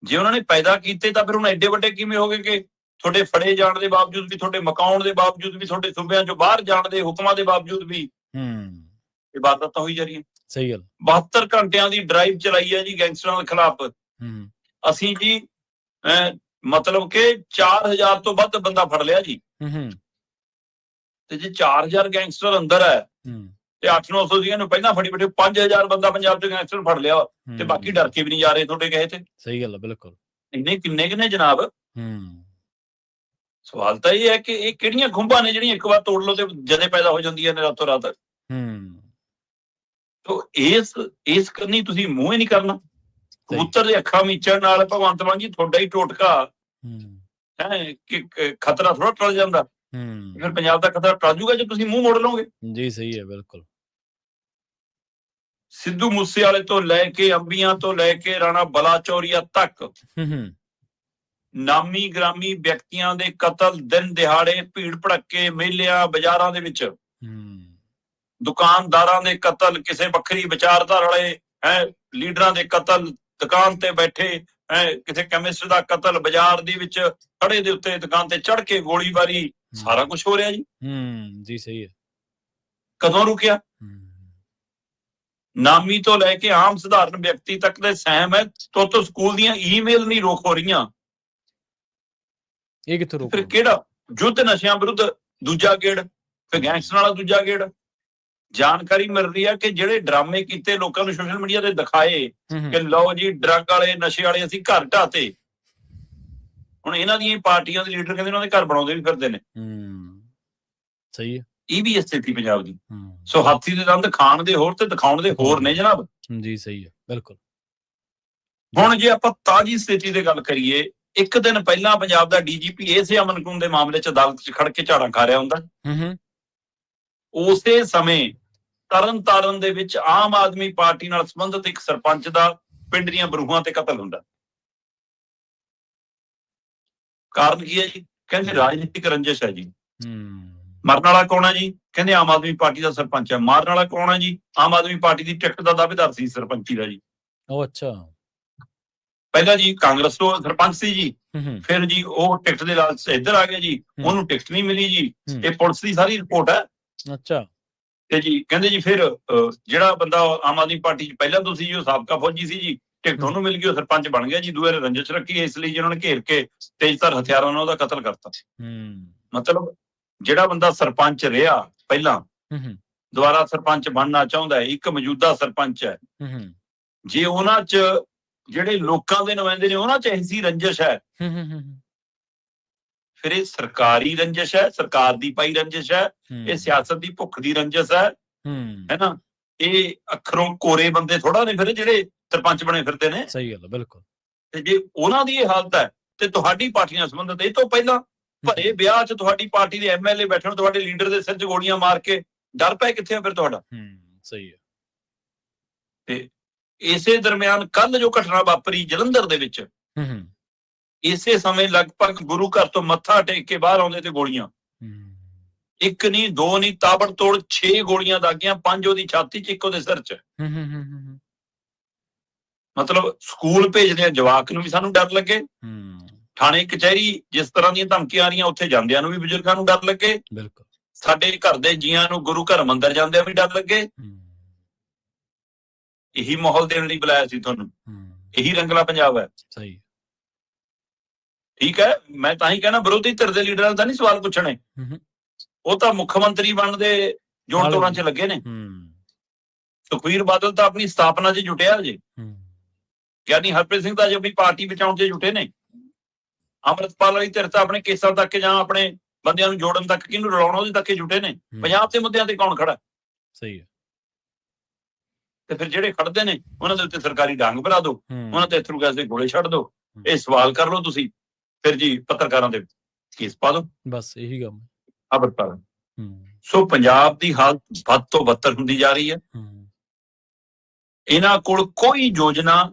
ਜੇ ਉਹਨਾਂ ਨੇ ਪੈਦਾ ਕੀਤੇ ਤਾਂ ਫਿਰ ਹੁਣ ਐਡੇ ਵੱਡੇ ਕਿਵੇਂ ਹੋ ਗਏ ਕਿ ਤੁਹਾਡੇ ਫੜੇ ਜਾਣ ਦੇ ਬਾਵਜੂਦ ਵੀ, ਤੁਹਾਡੇ ਮਕਾਉਣ ਦੇ ਬਾਵਜੂਦ ਵੀ, ਤੁਹਾਡੇ ਸੂਬਿਆਂ ਚੋਂ ਬਾਹਰ ਜਾਣ ਦੇ ਹੁਕਮਾਂ ਦੇ ਬਾਵਜੂਦ ਵੀ ਇਹ ਵਾਰਦਾਤਾਂ ਹੋਈ ਜਾ ਰਹੀਆਂ। ਸਹੀ ਗੱਲ। 72 ਘੰਟਿਆਂ ਦੀ ਡਰਾਈਵ ਚਲਾਈ ਹੈ ਜੀ ਗੈਂਗਸਟਰਾਂ ਦੇ ਖਿਲਾਫ। ਅਸੀਂ ਜੀ ਮਤਲਬ ਕਿ 4000 ਤੋਂ ਵੱਧ ਬੰਦਾ ਫੜ ਲਿਆ ਜੀ। ਤੇ ਜੇ 4000 ਗੈਂਗਸਟਰ ਅੰਦਰ ਹੈ ਤੇ 800-900 ਦੀਆਂ ਨੂੰ ਪਹਿਲਾਂ ਫੜੀ ਬੈਠੇ, 5000 ਬੰਦਾ ਪੰਜਾਬ ਚ ਗੈਂਗਸਟਰ ਫੜ ਲਿਆ ਤੇ ਬਾਕੀ ਡਰ ਕੇ ਵੀ ਨਹੀਂ ਜਾ ਰਹੇ ਤੁਹਾਡੇ ਕਹੇ ਤੇ। ਸਹੀ ਗੱਲ ਹੈ, ਬਿਲਕੁਲ। ਇੰਨੇ ਕਿੰਨੇ ਜਨਾਬ? ਸਵਾਲ ਤਾਂ ਇਹ ਹੈ ਕਿ ਇਹ ਕਿਹੜੀਆਂ ਖੁੰਬਾਂ ਨੇ ਜਿਹੜੀਆਂ ਇੱਕ ਵਾਰ ਤੋੜ ਲਓ ਤੇ ਜਦੇ ਪੈਦਾ ਹੋ ਜਾਂਦੀਆਂ ਨੇ ਰਾਤੋਂ ਰਾਤ। ਤੋ ਇਸ ਕਰਨੀ ਤੁਸੀਂ ਮੂੰਹ ਹੀ ਨਹੀਂ ਕਰਨਾ। ਕਬੂਤਰ ਦੇ ਅੱਖਾਂ ਮੀਚਣ ਨਾਲ ਭਗਵੰਤ ਮਾਨ ਜੀ ਤੁਹਾਡਾ ਹੀ ਟੋਟਕਾ ਹੈ ਕਿ ਖਤਰਾ ਥੋੜਾ ਟਲ ਜਾਂਦਾ। ਫਿਰ ਪੰਜਾਬ ਦਾ ਖਤਰਾ ਟਲ ਜੂਗਾ ਜੇ ਤੁਸੀਂ ਮੂੰਹ ਮੋੜ ਲਓਗੇ। ਜੀ ਸਹੀ ਹੈ, ਬਿਲਕੁਲ। ਸਿੱਧੂ ਮੂਸੇਵਾਲੇ ਤੋਂ ਲੈ ਕੇ, ਅੰਬੀਆਂ ਤੋਂ ਲੈ ਕੇ ਰਾਣਾ ਬਲਾਚੌਰੀਆ ਤੱਕ ਨਾਮੀ ਗ੍ਰਾਮੀ ਵਿਅਕਤੀਆਂ ਦੇ ਕਤਲ, ਦਿਨ ਦਿਹਾੜੇ, ਭੀੜ ਭੜੱਕੇ, ਮੇਲਿਆਂ, ਬਾਜ਼ਾਰਾਂ ਦੇ ਵਿੱਚ ਦੁਕਾਨਦਾਰਾਂ ਦੇ ਕਤਲ, ਕਿਸੇ ਵੱਖਰੀ ਵਿਚਾਰਧਾਰਾ ਵਾਲੇ ਲੀਡਰਾਂ ਦੇ ਕਤਲ, ਦੁਕਾਨ ਤੇ ਬੈਠੇ ਕਿਸੇ ਕੈਮਿਸਟ ਦਾ ਕਤਲ, ਬਾਜ਼ਾਰ ਦੇ ਵਿੱਚ ਖੜੇ ਦੇ ਉੱਤੇ ਦੁਕਾਨ ਤੇ ਚੜ ਕੇ ਗੋਲੀਬਾਰੀ, ਸਾਰਾ ਕੁਝ ਹੋ ਰਿਹਾ ਜੀ। ਜੀ ਸਹੀ ਹੈ। ਕਦੋਂ ਰੁਕਿਆ? ਨਾਮੀ ਤੋਂ ਲੈ ਕੇ ਆਮ ਸਧਾਰਨ ਵਿਅਕਤੀ ਤੱਕ ਦੇ ਸਹਿਮ ਹੈ। ਤੋਂ ਸਕੂਲ ਦੀਆਂ ਈਮੇਲ ਨਹੀਂ ਰੋਕ ਹੋ ਰਹੀਆਂ। ਇਹ ਕਿੱਥੋਂ ਰੋਕ? ਫਿਰ ਕਿਹੜਾ ਯੁੱਧ ਨਸ਼ਿਆਂ ਵਿਰੁੱਧ ਦੂਜਾ ਗੇੜ, ਫਿਰ ਗੈਂਗਸਟਰਾਂ ਵਾਲਾ ਦੂਜਾ ਗੇੜ। ਜਾਣਕਾਰੀ ਮਿਲ ਰਹੀ ਹੈ ਕਿ ਜਿਹੜੇ ਡਰਾਮੇ ਕੀਤੇ ਲੋਕਾਂ ਨੂੰ ਸੋਸ਼ਲ ਮੀਡੀਆ ਤੇ ਦਿਖਾਏ ਕਿ ਲਓ ਜੀ ਡਰੱਗ ਵਾਲੇ, ਨਸ਼ੇ ਵਾਲੇ ਅਸੀਂ ਘਰ ਢਾਤੇ, ਹੁਣ ਇਹਨਾਂ ਦੀਆਂ ਪਾਰਟੀਆਂ ਦੇ ਲੀਡਰ ਕਹਿੰਦੇ ਉਹਨਾਂ ਦੇ ਘਰ ਬਣਾਉਂਦੇ ਵੀ ਫਿਰਦੇ ਨੇ। ਸਹੀ ਹੈ। ਇਹ ਵੀ ਸਥਿਤੀ ਪੰਜਾਬ ਦੀ। ਸੋ ਹਾਥੀ ਦੇ ਦੰਦ ਖਾਣ ਦੇ ਹੋਰ ਤੇ ਦਿਖਾਉਣ ਦੇ ਹੋਰ ਨੇ ਜਨਾਬ। ਜੀ ਸਹੀ ਹੈ, ਬਿਲਕੁਲ। ਹੁਣ ਜੇ ਆਪਾਂ ਤਾਜ਼ੀ ਸਥਿਤੀ ਦੀ ਗੱਲ ਕਰੀਏ, ਇੱਕ ਦਿਨ ਪਹਿਲਾਂ ਪੰਜਾਬ ਦਾ ਡੀਜੀਪੀ ਇਸੇ ਅਮਨ ਕਾਨੂੰਨ ਦੇ ਮਾਮਲੇ 'ਚ ਅਦਾਲਤ 'ਚ ਖੜ ਕੇ ਝਾੜਾਂ ਖਾ ਰਿਹਾ ਹੁੰਦਾ। ਉਸੇ ਸਮੇਂ ਤਰਨਤਾਰਨ ਦੇ ਵਿੱਚ ਆਮ ਆਦਮੀ ਪਾਰਟੀ ਨਾਲ ਸੰਬੰਧਿਤ ਇੱਕ ਸਰਪੰਚ ਦਾ ਪਿੰਡ ਦੀਆਂ ਬਰੂਹਾਂ ਤੇ ਕਤਲ ਹੁੰਦਾ। ਕਾਰਨ ਕੀ ਹੈ ਜੀ? ਕਹਿੰਦੇ ਰਾਜਨੀਤਿਕ ਰੰਜਿਸ਼ ਹੈ ਜੀ। ਮਰਨ ਵਾਲਾ ਕੌਣ ਹੈ ਜੀ? ਕਹਿੰਦੇ ਆਮ ਆਦਮੀ ਪਾਰਟੀ ਦਾ ਸਰਪੰਚ ਹੈ। ਮਾਰਨ ਵਾਲਾ ਕੌਣ ਹੈ ਜੀ? ਆਮ ਆਦਮੀ ਪਾਰਟੀ ਦੀ ਟਿਕਟ ਦਾ ਦਾਅਵੇਦਾਰ ਸੀ ਸਰਪੰਚੀ ਦਾ ਜੀ। ਉਹ ਅੱਛਾ। ਪਹਿਲਾਂ ਜੀ ਕਾਂਗਰਸ ਤੋਂ ਸਰਪੰਚ ਸੀ ਜੀ, ਫਿਰ ਜੀ ਉਹ ਟਿਕਟ ਦੇ ਲਾਲਚ ਇੱਧਰ ਆ ਗਿਆ ਜੀ, ਉਹਨੂੰ ਟਿਕਟ ਨਹੀਂ ਮਿਲੀ ਜੀ। ਇਹ ਪੁਲਿਸ ਦੀ ਸਾਰੀ ਰਿਪੋਰਟ ਹੈ। ਅੱਛਾ। ਤੇ ਜੀ ਕਹਿੰਦੇ ਜੀ ਫਿਰ ਜਿਹੜਾ ਬੰਦਾ ਆਮ ਆਦਮੀ ਪਾਰਟੀ 'ਚ ਪਹਿਲਾਂ ਤੋਂ ਸੀ ਜੀ, ਉਹ ਸਾਬਕਾ ਫੌਜੀ ਸੀ ਜੀ, ਟਿਕਟ ਉਹਨੂੰ ਮਿਲ ਗਈ, ਉਹ ਸਰਪੰਚ ਬਣ ਗਿਆ ਜੀ। ਦੂਏ ਰੰਜਿਸ਼ ਰੱਖੀ, ਇਸ ਲਈ ਉਹਨਾਂ ਨੇ ਘੇਰ ਕੇ ਤੇਜ਼ਧਾਰ ਹਥਿਆਰਾਂ ਨਾਲ ਉਹਦਾ ਕਤਲ ਕਰਤਾ। ਮਤਲਬ ਜਿਹੜਾ ਬੰਦਾ ਸਰਪੰਚ ਰਿਹਾ ਪਹਿਲਾਂ, ਦੁਬਾਰਾ ਸਰਪੰਚ ਬਣਨਾ ਚਾਹੁੰਦਾ, ਇੱਕ ਮੌਜੂਦਾ ਸਰਪੰਚ ਹੈ, ਜੇ ਉਹਨਾਂ 'ਚ ਜਿਹੜੇ ਲੋਕਾਂ ਦੇ ਨੁਮਾਇੰਦੇ ਨੇ ਉਹਨਾਂ 'ਚ ਐਸੀ ਰੰਜਿਸ਼ ਹੈ, ਫਿਰ ਇਹ ਸਰਕਾਰੀ ਰੰਜਿਸ਼ ਹੈ, ਸਰਕਾਰ ਦੀ ਪਾਈ ਰੰਜਿਸ਼ ਹੈ, ਇਹ ਸਿਆਸਤ ਦੀ ਭੁੱਖ ਦੀ ਰੰਜਿਸ਼ ਹੈ ਨਾ। ਇਹ ਅੱਖਰੋਂ ਕੋਰੇ ਬੰਦੇ ਥੋੜਾ ਨੇ ਫਿਰ ਜਿਹੜੇ ਸਰਪੰਚ ਬਣੇ ਫਿਰਦੇ ਨੇ। ਸਹੀ ਗੱਲ ਹੈ, ਬਿਲਕੁਲ। ਤੇ ਜੇ ਉਹਨਾਂ ਦੀ ਇਹ ਹਾਲਤ ਹੈ ਤੇ ਤੁਹਾਡੀ ਪਾਰਟੀ ਨਾਲ ਸੰਬੰਧਿਤ ਇਹ ਤੋਂ ਪਹਿਲਾਂ ਭਰੇ ਵਿਆਹ 'ਚ ਤੁਹਾਡੀ ਪਾਰਟੀ ਦੇ ਐਮਐਲਏ ਬੈਠਣ, ਤੁਹਾਡੇ ਲੀਡਰ ਦੇ ਸਿਰ 'ਚ ਗੋਲੀਆਂ ਮਾਰ ਕੇ ਡਰ ਪੈ ਕਿੱਥੇ ਆ ਫਿਰ ਤੁਹਾਡਾ? ਸਹੀ ਹੈ। ਤੇ ਇਸੇ ਦਰਮਿਆਨ ਕੱਲ ਜੋ ਘਟਨਾ ਵਾਪਰੀ ਜਲੰਧਰ ਦੇ ਵਿੱਚ, ਇਸੇ ਸਮੇਂ ਲਗਭਗ ਗੁਰੂ ਘਰ ਤੋਂ ਮੱਥਾ ਟੇਕ ਕੇ ਬਾਹਰ ਆਉਂਦੇ ਤੇ ਗੋਲੀਆਂ, ਇੱਕ ਨਹੀਂ ਦੋ ਨਹੀਂ, ਤਾਬੜਤੋੜ 6 ਗੋਲੀਆਂ ਦਾਗੀਆਂ, 5 ਉਹਦੀ ਛਾਤੀ 'ਚ, ਇੱਕ ਉਹਦੇ ਸਿਰ 'ਚ। ਮਤਲਬ ਸਕੂਲ ਭੇਜਦੇ ਜਵਾਕ ਨੂੰ ਵੀ ਸਾਨੂੰ ਡਰ ਲੱਗੇ, ਥਾਣੇ ਕਚਹਿਰੀ ਜਿਸ ਤਰ੍ਹਾਂ ਦੀਆਂ ਧਮਕੀਆਂ ਆ ਰਹੀਆਂ ਉੱਥੇ ਜਾਂਦਿਆਂ ਨੂੰ ਵੀ ਬਜ਼ੁਰਗਾਂ ਨੂੰ ਡਰ ਲੱਗੇ, ਸਾਡੇ ਘਰ ਦੇ ਜੀਆਂ ਨੂੰ ਗੁਰੂ ਘਰ ਮੰਦਿਰ ਜਾਂਦਿਆਂ ਵੀ ਡਰ ਲੱਗੇ। ਇਹੀ ਮਾਹੌਲ ਦੇਣ ਲਈ ਬੁਲਾਇਆ ਸੀ ਤੁਹਾਨੂੰ, ਇਹੀ ਰੰਗਲਾ ਪੰਜਾਬ ਹੈ। ਸਹੀ, ਠੀਕ ਹੈ। ਮੈਂ ਤਾਂ ਹੀ ਕਹਿਣਾ ਵਿਰੋਧੀ ਧਿਰ ਦੇ ਲੀਡਰਾਂ ਦਾ ਨਹੀਂ ਸਵਾਲ ਪੁੱਛਣੇ, ਉਹ ਤਾਂ ਮੁੱਖ ਮੰਤਰੀ ਬਣਨ ਦੇ ਜੋੜ ਤੋੜਾਂ 'ਚ ਲੱਗੇ ਨੇ। ਸੁਖਬੀਰ ਬਾਦਲ ਤਾਂ ਆਪਣੀ ਸਥਾਪਨਾ 'ਚ ਜੁਟਿਆ ਜੇ, ਗਿਆਨੀ ਹਰਪ੍ਰੀਤ ਸਿੰਘ ਤਾਂ ਅੱਜ ਆਪਣੀ ਪਾਰਟੀ ਬਚਾਉਣ 'ਚ ਜੁਟੇ ਨੇ। ਅੰਮ੍ਰਿਤਪਾਲ ਵਾਲੀ ਧਿਰ ਤਾਂ ਆਪਣੇ ਕੇਸਾਂ ਤੱਕ ਜਾਂ ਆਪਣੇ ਬੰਦਿਆਂ ਨੂੰ ਜੋੜਨ ਤੱਕ, ਕਿਹਨੂੰ ਰਲਾਉਣ ਉਹਦੇ ਤੱਕ ਜੁਟੇ ਨੇ। ਪੰਜਾਬ ਦੇ ਮੁੱਦਿਆਂ ਤੇ ਕੌਣ ਖੜਾ? ਸਹੀ ਹੈ। ਤੇ ਫਿਰ ਜਿਹੜੇ ਖੜਦੇ ਨੇ ਉਹਨਾਂ ਦੇ ਉੱਤੇ ਸਰਕਾਰੀ ਡਾਂਗ ਭਰਾ ਦਿਓ, ਉਹਨਾਂ ਤੇ ਅਥਰੂ ਗੈਸ ਦੇ ਗੋਲੇ ਛੱਡ ਦਿਓ, ਇਹ ਸਵਾਲ ਕਰ ਲਓ ਤੁਸੀਂ, ਫਿਰ ਜੀ ਪੱਤਰਕਾਰਾਂ ਦੇ ਕੇਸ ਪਾ ਦਿਓ, ਬਸ ਇਹੀ ਕੰਮ। ਸੋ ਪੰਜਾਬ ਦੀ ਹਾਲਤ ਵੱਧ ਤੋਂ ਬੱਤਰ ਹੁੰਦੀ ਜਾ ਰਹੀ ਹੈ। ਇਹਨਾਂ ਕੋਲ ਕੋਈ ਯੋਜਨਾ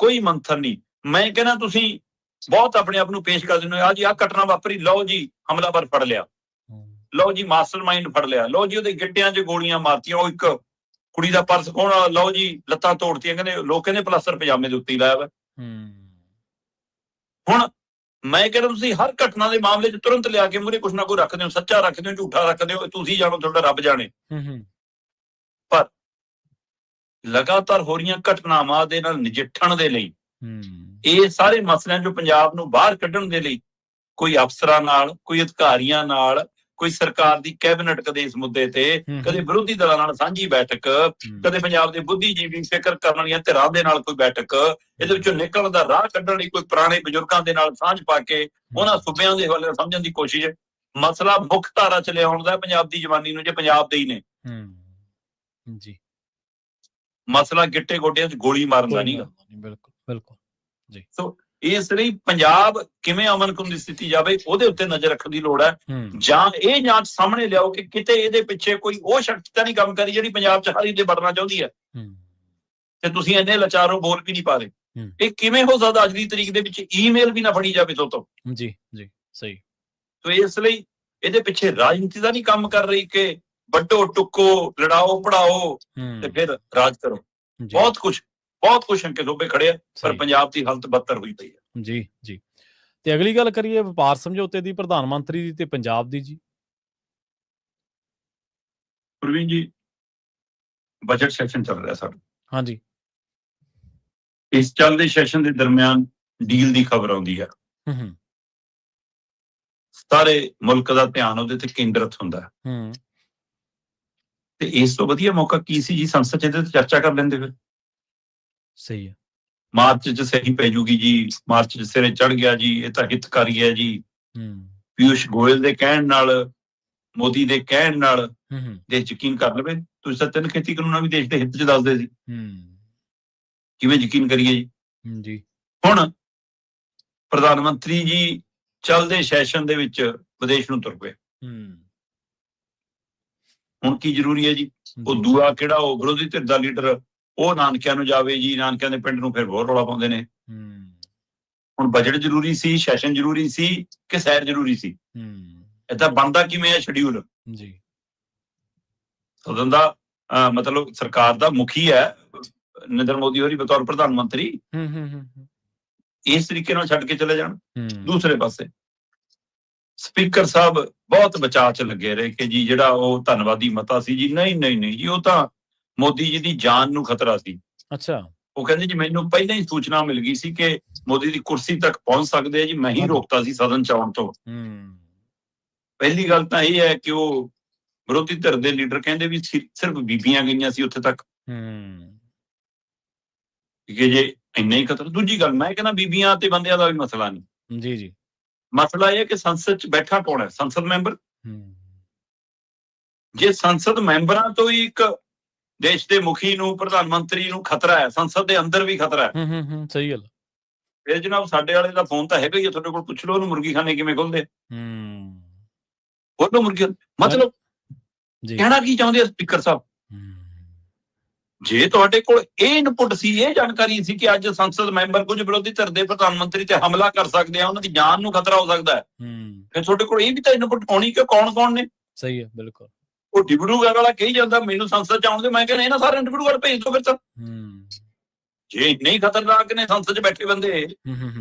ਕੋਈ ਮੰਥਨ ਨਹੀਂ। ਮੈਂ ਕਹਿੰਦਾ ਤੁਸੀਂ ਬਹੁਤ ਆਪਣੇ ਆਪ ਨੂੰ ਪੇਸ਼ ਕਰ ਦਿੰਦੇ ਹੋ, ਆ ਜੀ ਆਹ ਘਟਨਾ ਵਾਪਰੀ, ਲਓ ਜੀ ਹਮਲਾਵਰ ਫੜ ਲਿਆ, ਲਓ ਜੀ ਮਾਸਟਰਮਾਈਂਡ ਫੜ ਲਿਆ, ਲਓ ਜੀ ਉਹਦੇ ਗਿੱਟਿਆਂ 'ਚ ਗੋਲੀਆਂ ਮਾਰਤੀਆਂ, ਉਹ ਇੱਕ ਕੁੜੀ ਦਾ ਪਰਸ ਖੋਹਣਾ, ਲਓ ਜੀ ਲੱਤਾਂ ਤੋੜਤੀਆਂ, ਕਹਿੰਦੇ ਲੋਕ ਕਹਿੰਦੇ ਪਲਾਸਟਰ ਪਜਾਮੇ ਦੇ ਉੱਤੇ ਹੀ ਲਾਇਆ ਵਾ। ਹੁਣ ਮੈਂ ਕਹਿੰਦਾ ਤੁਸੀਂ ਹਰ ਘਟਨਾ ਦੇ ਮਾਮਲੇ 'ਚ ਤੁਰੰਤ ਲਿਆ ਕੇ ਮੂਹਰੇ ਕੁਛ ਨਾ ਕੋਈ ਰੱਖਦੇ ਹੋ, ਸੱਚਾ ਰੱਖਦੇ ਹੋ, ਝੂਠਾ ਰੱਖਦੇ ਹੋ, ਤੁਸੀਂ ਜਾਣੋ, ਤੁਹਾਡਾ ਰੱਬ ਜਾਣੇ। ਪਰ ਲਗਾਤਾਰ ਹੋ ਰਹੀਆਂ ਘਟਨਾਵਾਂ ਦੇ ਨਾਲ ਨਜਿੱਠਣ ਦੇ ਲਈ, ਇਹ ਸਾਰੇ ਮਸਲਿਆਂ 'ਚੋਂ ਪੰਜਾਬ ਨੂੰ ਬਾਹਰ ਕੱਢਣ ਦੇ ਲਈ ਕੋਈ ਅਫਸਰਾਂ ਨਾਲ, ਕੋਈ ਅਧਿਕਾਰੀਆਂ ਨਾਲ, ਕੋਈ ਸਰਕਾਰ ਦੀ ਕੈਬਨਿਟ ਕਦੇ ਇਸ ਮੁੱਦੇ ਤੇ, ਕਦੇ ਵਿਰੋਧੀ ਦਲਾਂ ਨਾਲ ਸਾਂਝੀ ਬੈਠਕ, ਕਦੇ ਪੰਜਾਬ ਦੇ ਬੁੱਧੀਜੀਵੀ ਫਿਕਰ ਕਰਨ ਵਾਲੀਆਂ ਧਿਰਾਂ ਦੇ ਨਾਲ ਕੋਈ ਬੈਠਕ, ਇਹਦੇ ਵਿੱਚੋਂ ਨਿਕਲਣ ਦਾ ਰਾਹ ਕੱਢਣ ਲਈ ਕੋਈ ਪੁਰਾਣੇ ਬਜ਼ੁਰਗਾਂ ਦੇ ਨਾਲ ਸਾਂਝ ਪਾ ਕੇ ਉਹਨਾਂ ਸੂਬਿਆਂ ਦੇ ਹਵਾਲੇ ਸਮਝਣ ਦੀ ਕੋਸ਼ਿਸ਼। ਮਸਲਾ ਮੁੱਖ ਧਾਰਾ ਚ ਲਿਆਉਣ ਦਾ ਪੰਜਾਬ ਦੀ ਜਵਾਨੀ ਨੂੰ, ਜੇ ਪੰਜਾਬ ਦੇ ਹੀ ਨੇ ਜੀ, ਮਸਲਾ ਗਿੱਟੇ ਗੋਡਿਆਂ 'ਚ ਗੋਲੀ ਮਾਰਨ ਦਾ ਨਹੀਂਗਾ। ਬਿਲਕੁਲ ਬਿਲਕੁਲ ਜੀ। ਸੋ ਇਸ ਲਈ ਪੰਜਾਬ ਕਿਵੇਂ ਅਮਨ ਕਾਨੂੰਨ ਦੀ ਸਥਿਤੀ ਜਾਵੇ, ਉਹਦੇ ਉੱਤੇ ਨਜ਼ਰ ਰੱਖਣ ਦੀ ਲੋੜ ਹੈ। ਜਾਂ ਇਹ ਜਾਂਚ ਸਾਹਮਣੇ ਲਿਆਓ ਕਿ ਕਿਤੇ ਇਹਦੇ ਪਿੱਛੇ ਕੋਈ ਉਹ ਸ਼ਕਤੀ ਤਾਂ ਨਹੀਂ ਕੰਮ ਕਰੀ ਜਿਹੜੀ ਪੰਜਾਬ 'ਚ ਹਰ ਇਹਦੇ ਵੜਨਾ ਚਾਹੁੰਦੀ ਹੈ, ਤੇ ਤੁਸੀਂ ਇੰਨੇ ਲਾਚਾਰੋ ਬੋਲ ਵੀ ਨਹੀਂ ਪਾ ਰਹੇ। ਇਹ ਕਿਵੇਂ ਹੋ ਸਕਦਾ ਅੱਜ ਦੀ ਤਰੀਕ ਦੇ ਵਿੱਚ ਈਮੇਲ ਵੀ ਨਾ ਫੜੀ ਜਾਵੇ ਤੋਂ? ਜੀ ਜੀ, ਸਹੀ। ਤੋ ਇਸ ਲਈ ਇਹਦੇ ਪਿੱਛੇ ਰਾਜਨੀਤੀ ਦਾ ਨਹੀਂ ਕੰਮ ਕਰ ਰਹੀ ਕਿ ਵੱਡੋ ਟੁੱਕੋ, ਲੜਾਓ, ਪੜਾਓ ਤੇ ਫਿਰ ਰਾਜ ਕਰੋ। ਬਹੁਤ ਕੁਛ ਅੰਕੇ ਸੋਬੇ ਖੜੇ ਆ, ਪਰ ਪੰਜਾਬ ਦੀ ਹਾਲਤ ਬੱਤਰ ਹੋਈ ਪਈ ਹੈ। ਜੀ ਜੀ। ਤੇ ਅਗਲੀ ਗੱਲ ਕਰੀਏ ਵਪਾਰ ਸਮਝੌਤੇ ਦੀ, ਪ੍ਰਧਾਨ ਮੰਤਰੀ ਦੀ ਤੇ ਪੰਜਾਬ ਦੀ ਜੀ। ਪ੍ਰਵੀਨ ਜੀ, ਬਜਟ ਸੈਸ਼ਨ ਚੱਲ ਰਿਹਾ ਸਾਡਾ। ਹਾਂਜੀ। ਇਸ ਚੱਲਦੇ ਸੈਸ਼ਨ ਦੇ ਦਰਮਿਆਨ ਡੀਲ ਦੀ ਖਬਰ ਆਉਂਦੀ ਹੈ। ਸਾਰੇ ਮੁਲਕ ਦਾ ਧਿਆਨ ਉਹਦੇ ਤੇ ਕੇਂਦਰਿਤ ਹੁੰਦਾ ਹੈ, ਤੇ ਇਸ ਤੋਂ ਵਧੀਆ ਮੌਕਾ ਕੀ ਸੀ ਜੀ, ਸੰਸਦ 'ਚ ਇਹਦੇ ਤੇ ਚਰਚਾ ਕਰ ਲੈਂਦੇ। ਫਿਰ ਸਹੀ ਹੈ। ਮਾਰਚ 'ਚ ਸਹੀ ਪੈ ਜੂਗੀ ਜੀ, ਮਾਰਚ 'ਚ ਸਿਰੇ ਚੜ ਗਿਆ ਜੀ, ਇਹ ਤਾਂ ਹਿੱਤਕਾਰੀ ਹੈ ਜੀ। ਪਿਊਸ਼ ਗੋਇਲ ਦੇ ਕਹਿਣ ਨਾਲ, ਮੋਦੀ ਦੇ ਕਹਿਣ ਨਾਲ ਦੇਸ਼ ਯਕੀਨ ਕਰ ਲਵੇ। ਤੁਸੀਂ ਤਾਂ 3 ਖੇਤੀ ਕਾਨੂੰਨਾਂ ਵੀ ਦੇਸ਼ ਦੇ ਹਿੱਤ 'ਚ ਦੱਸਦੇ ਸੀ, ਕਿਵੇਂ ਯਕੀਨ ਕਰੀਏ ਜੀ। ਹੁਣ ਪ੍ਰਧਾਨ ਮੰਤਰੀ ਜੀ ਚੱਲਦੇ ਸੈਸ਼ਨ ਦੇ ਵਿੱਚ ਵਿਦੇਸ਼ ਨੂੰ ਤੁਰ ਪਏ। ਹੁਣ ਕੀ ਜ਼ਰੂਰੀ ਹੈ ਜੀ? ਉਹ ਦੂਆ ਕਿਹੜਾ, ਉਹ ਵਿਰੋਧੀ ਧਿਰ ਦਾ ਲੀਡਰ, ਉਹ ਨਾਨਕਿਆਂ ਨੂੰ ਜਾਵੇ ਜੀ, ਨਾਨਕਿਆਂ ਦੇ ਪਿੰਡ ਨੂੰ ਫਿਰ ਹੋਰ ਰੌਲਾ ਪਾਉਂਦੇ ਨੇ। ਹੁਣ ਬਜਟ ਜ਼ਰੂਰੀ ਸੀ, ਸੈਸ਼ਨ ਜ਼ਰੂਰੀ ਸੀ ਕਿ ਸੈਰ ਜ਼ਰੂਰੀ ਸੀ? ਏਦਾਂ ਬਣਦਾ ਕਿਵੇਂ ਹੈ ਸ਼ਡਿਊਲ ਜੀ? ਸਦਨ ਦਾ ਮਤਲਬ ਸਰਕਾਰ ਦਾ ਮੁਖੀ ਹੈ ਨਰਿੰਦਰ ਮੋਦੀ ਹੋਰੀ ਬਤੌਰ ਪ੍ਰਧਾਨ ਮੰਤਰੀ, ਇਸ ਤਰੀਕੇ ਨਾਲ ਛੱਡ ਕੇ ਚਲੇ ਜਾਣ। ਦੂਸਰੇ ਪਾਸੇ ਸਪੀਕਰ ਸਾਹਿਬ ਬਹੁਤ ਬਚਾਅ 'ਚ ਲੱਗੇ ਰਹੇ ਕਿ ਜੀ ਜਿਹੜਾ ਉਹ ਧੰਨਵਾਦੀ ਮਤਾ ਸੀ ਜੀ, ਨਹੀਂ ਜੀ, ਉਹ ਤਾਂ ਮੋਦੀ ਜੀ ਦੀ ਜਾਨ ਨੂੰ ਖਤਰਾ ਸੀ। ਅੱਛਾ। ਉਹ ਕਹਿੰਦੇ ਜੀ ਮੈਨੂੰ ਪਹਿਲਾਂ ਹੀ ਸੂਚਨਾ ਮਿਲ ਗਈ ਸੀ ਕਿ ਮੋਦੀ ਦੀ ਕੁਰਸੀ ਤੱਕ ਪਹੁੰਚ ਸਕਦੇ ਆ ਜੀ, ਮੈਂ ਹੀ ਰੋਕਤਾ ਸੀ ਸਦਨ 'ਚ ਆਉਣ ਤੋਂ। ਪਹਿਲੀ ਗੱਲ ਤਾਂ ਇਹ ਹੈ ਕਿ ਉਹ ਵਿਰੋਧੀ ਧਿਰ ਦੇ ਲੀਡਰ ਕਹਿੰਦੇ ਵੀ ਸਿਰਫ ਬੀਬੀਆਂ ਗਈਆਂ ਸੀ ਉੱਥੇ ਤੱਕ, ਕਿ ਜੇ ਇੰਨਾ ਹੀ ਖਤਰਾ। ਦੂਜੀ ਗੱਲ, ਮੈਂ ਕਹਿੰਦਾ ਬੀਬੀਆਂ ਤੇ ਬੰਦਿਆਂ ਦਾ ਵੀ ਮਸਲਾ ਨਹੀਂ ਜੀ, ਮਸਲਾ ਇਹ ਹੈ ਕਿ ਸੰਸਦ 'ਚ ਬੈਠਾ ਕੌਣ ਹੈ? ਸੰਸਦ ਮੈਂਬਰ। ਜੇ ਸੰਸਦ ਮੈਂਬਰਾਂ ਤੋਂ ਹੀ ਇੱਕ ਦੇਸ਼ ਦੇ ਮੁਖੀ ਨੂੰ, ਪ੍ਰਧਾਨ ਮੰਤਰੀ ਨੂੰ ਖਤਰਾ ਹੈ, ਸੰਸਦ ਦੇ ਅੰਦਰ ਵੀ ਖਤਰਾ ਹੈ। ਸਹੀ ਗੱਲ। ਫਿਰ ਜਨਾਬ ਸਾਡੇ ਵਾਲੇ ਦਾ ਫੋਨ ਤਾਂ ਹੈਗਾ ਹੀ, ਤੁਹਾਡੇ ਕੋਲ ਪੁੱਛ ਲਓ ਉਹਨੂੰ ਮੁਰਗੀ ਖਾਨੇ ਕਿਵੇਂ ਖੁੱਲਦੇ। ਉਹਨੂੰ ਮੁਰਗੀ ਮਤਲਬ ਕਹਿਣਾ ਕੀ ਚਾਹੁੰਦੇ ਆ ਸਪੀਕਰ ਸਾਹਿਬ? ਜੇ ਤੁਹਾਡੇ ਕੋਲ ਇਹ ਇਨਪੁਟ ਸੀ, ਇਹ ਜਾਣਕਾਰੀ ਸੀ ਕਿ ਅੱਜ ਸੰਸਦ ਮੈਂਬਰ ਕੁਝ ਵਿਰੋਧੀ ਧਿਰ ਦੇ ਪ੍ਰਧਾਨ ਮੰਤਰੀ ਤੇ ਹਮਲਾ ਕਰ ਸਕਦੇ ਆ, ਉਹਨਾਂ ਦੀ ਜਾਨ ਨੂੰ ਖਤਰਾ ਹੋ ਸਕਦਾ ਹੈ, ਫਿਰ ਤੁਹਾਡੇ ਕੋਲ ਇਹ ਵੀ ਤਾਂ ਇਨਪੁਟ ਹੋਣੀ ਕਿ ਕੌਣ ਨੇ। ਸਹੀ ਹੈ, ਬਿਲਕੁਲ। ਉਹ ਡਿਬੜੂਗੜ੍ਹ ਵਾਲਾ ਕਹੀ ਜਾਂਦਾ ਮੈਨੂੰ ਸੰਸਦ 'ਚ ਆਉਣ ਦੇ, ਮੈਂ ਕਹਿੰਦਾ ਇਹਨਾਂ ਸਾਰਿਆਂ ਨੂੰ ਡਿਬੜੂਗੜ੍ਹ ਭੇਜ ਦਿਓ। ਫਿਰ ਤਾਂ ਜੇ ਇੰਨੇ ਹੀ ਖਤਰਨਾਕ ਨੇ ਸੰਸਦ 'ਚ ਬੈਠੇ ਬੰਦੇ,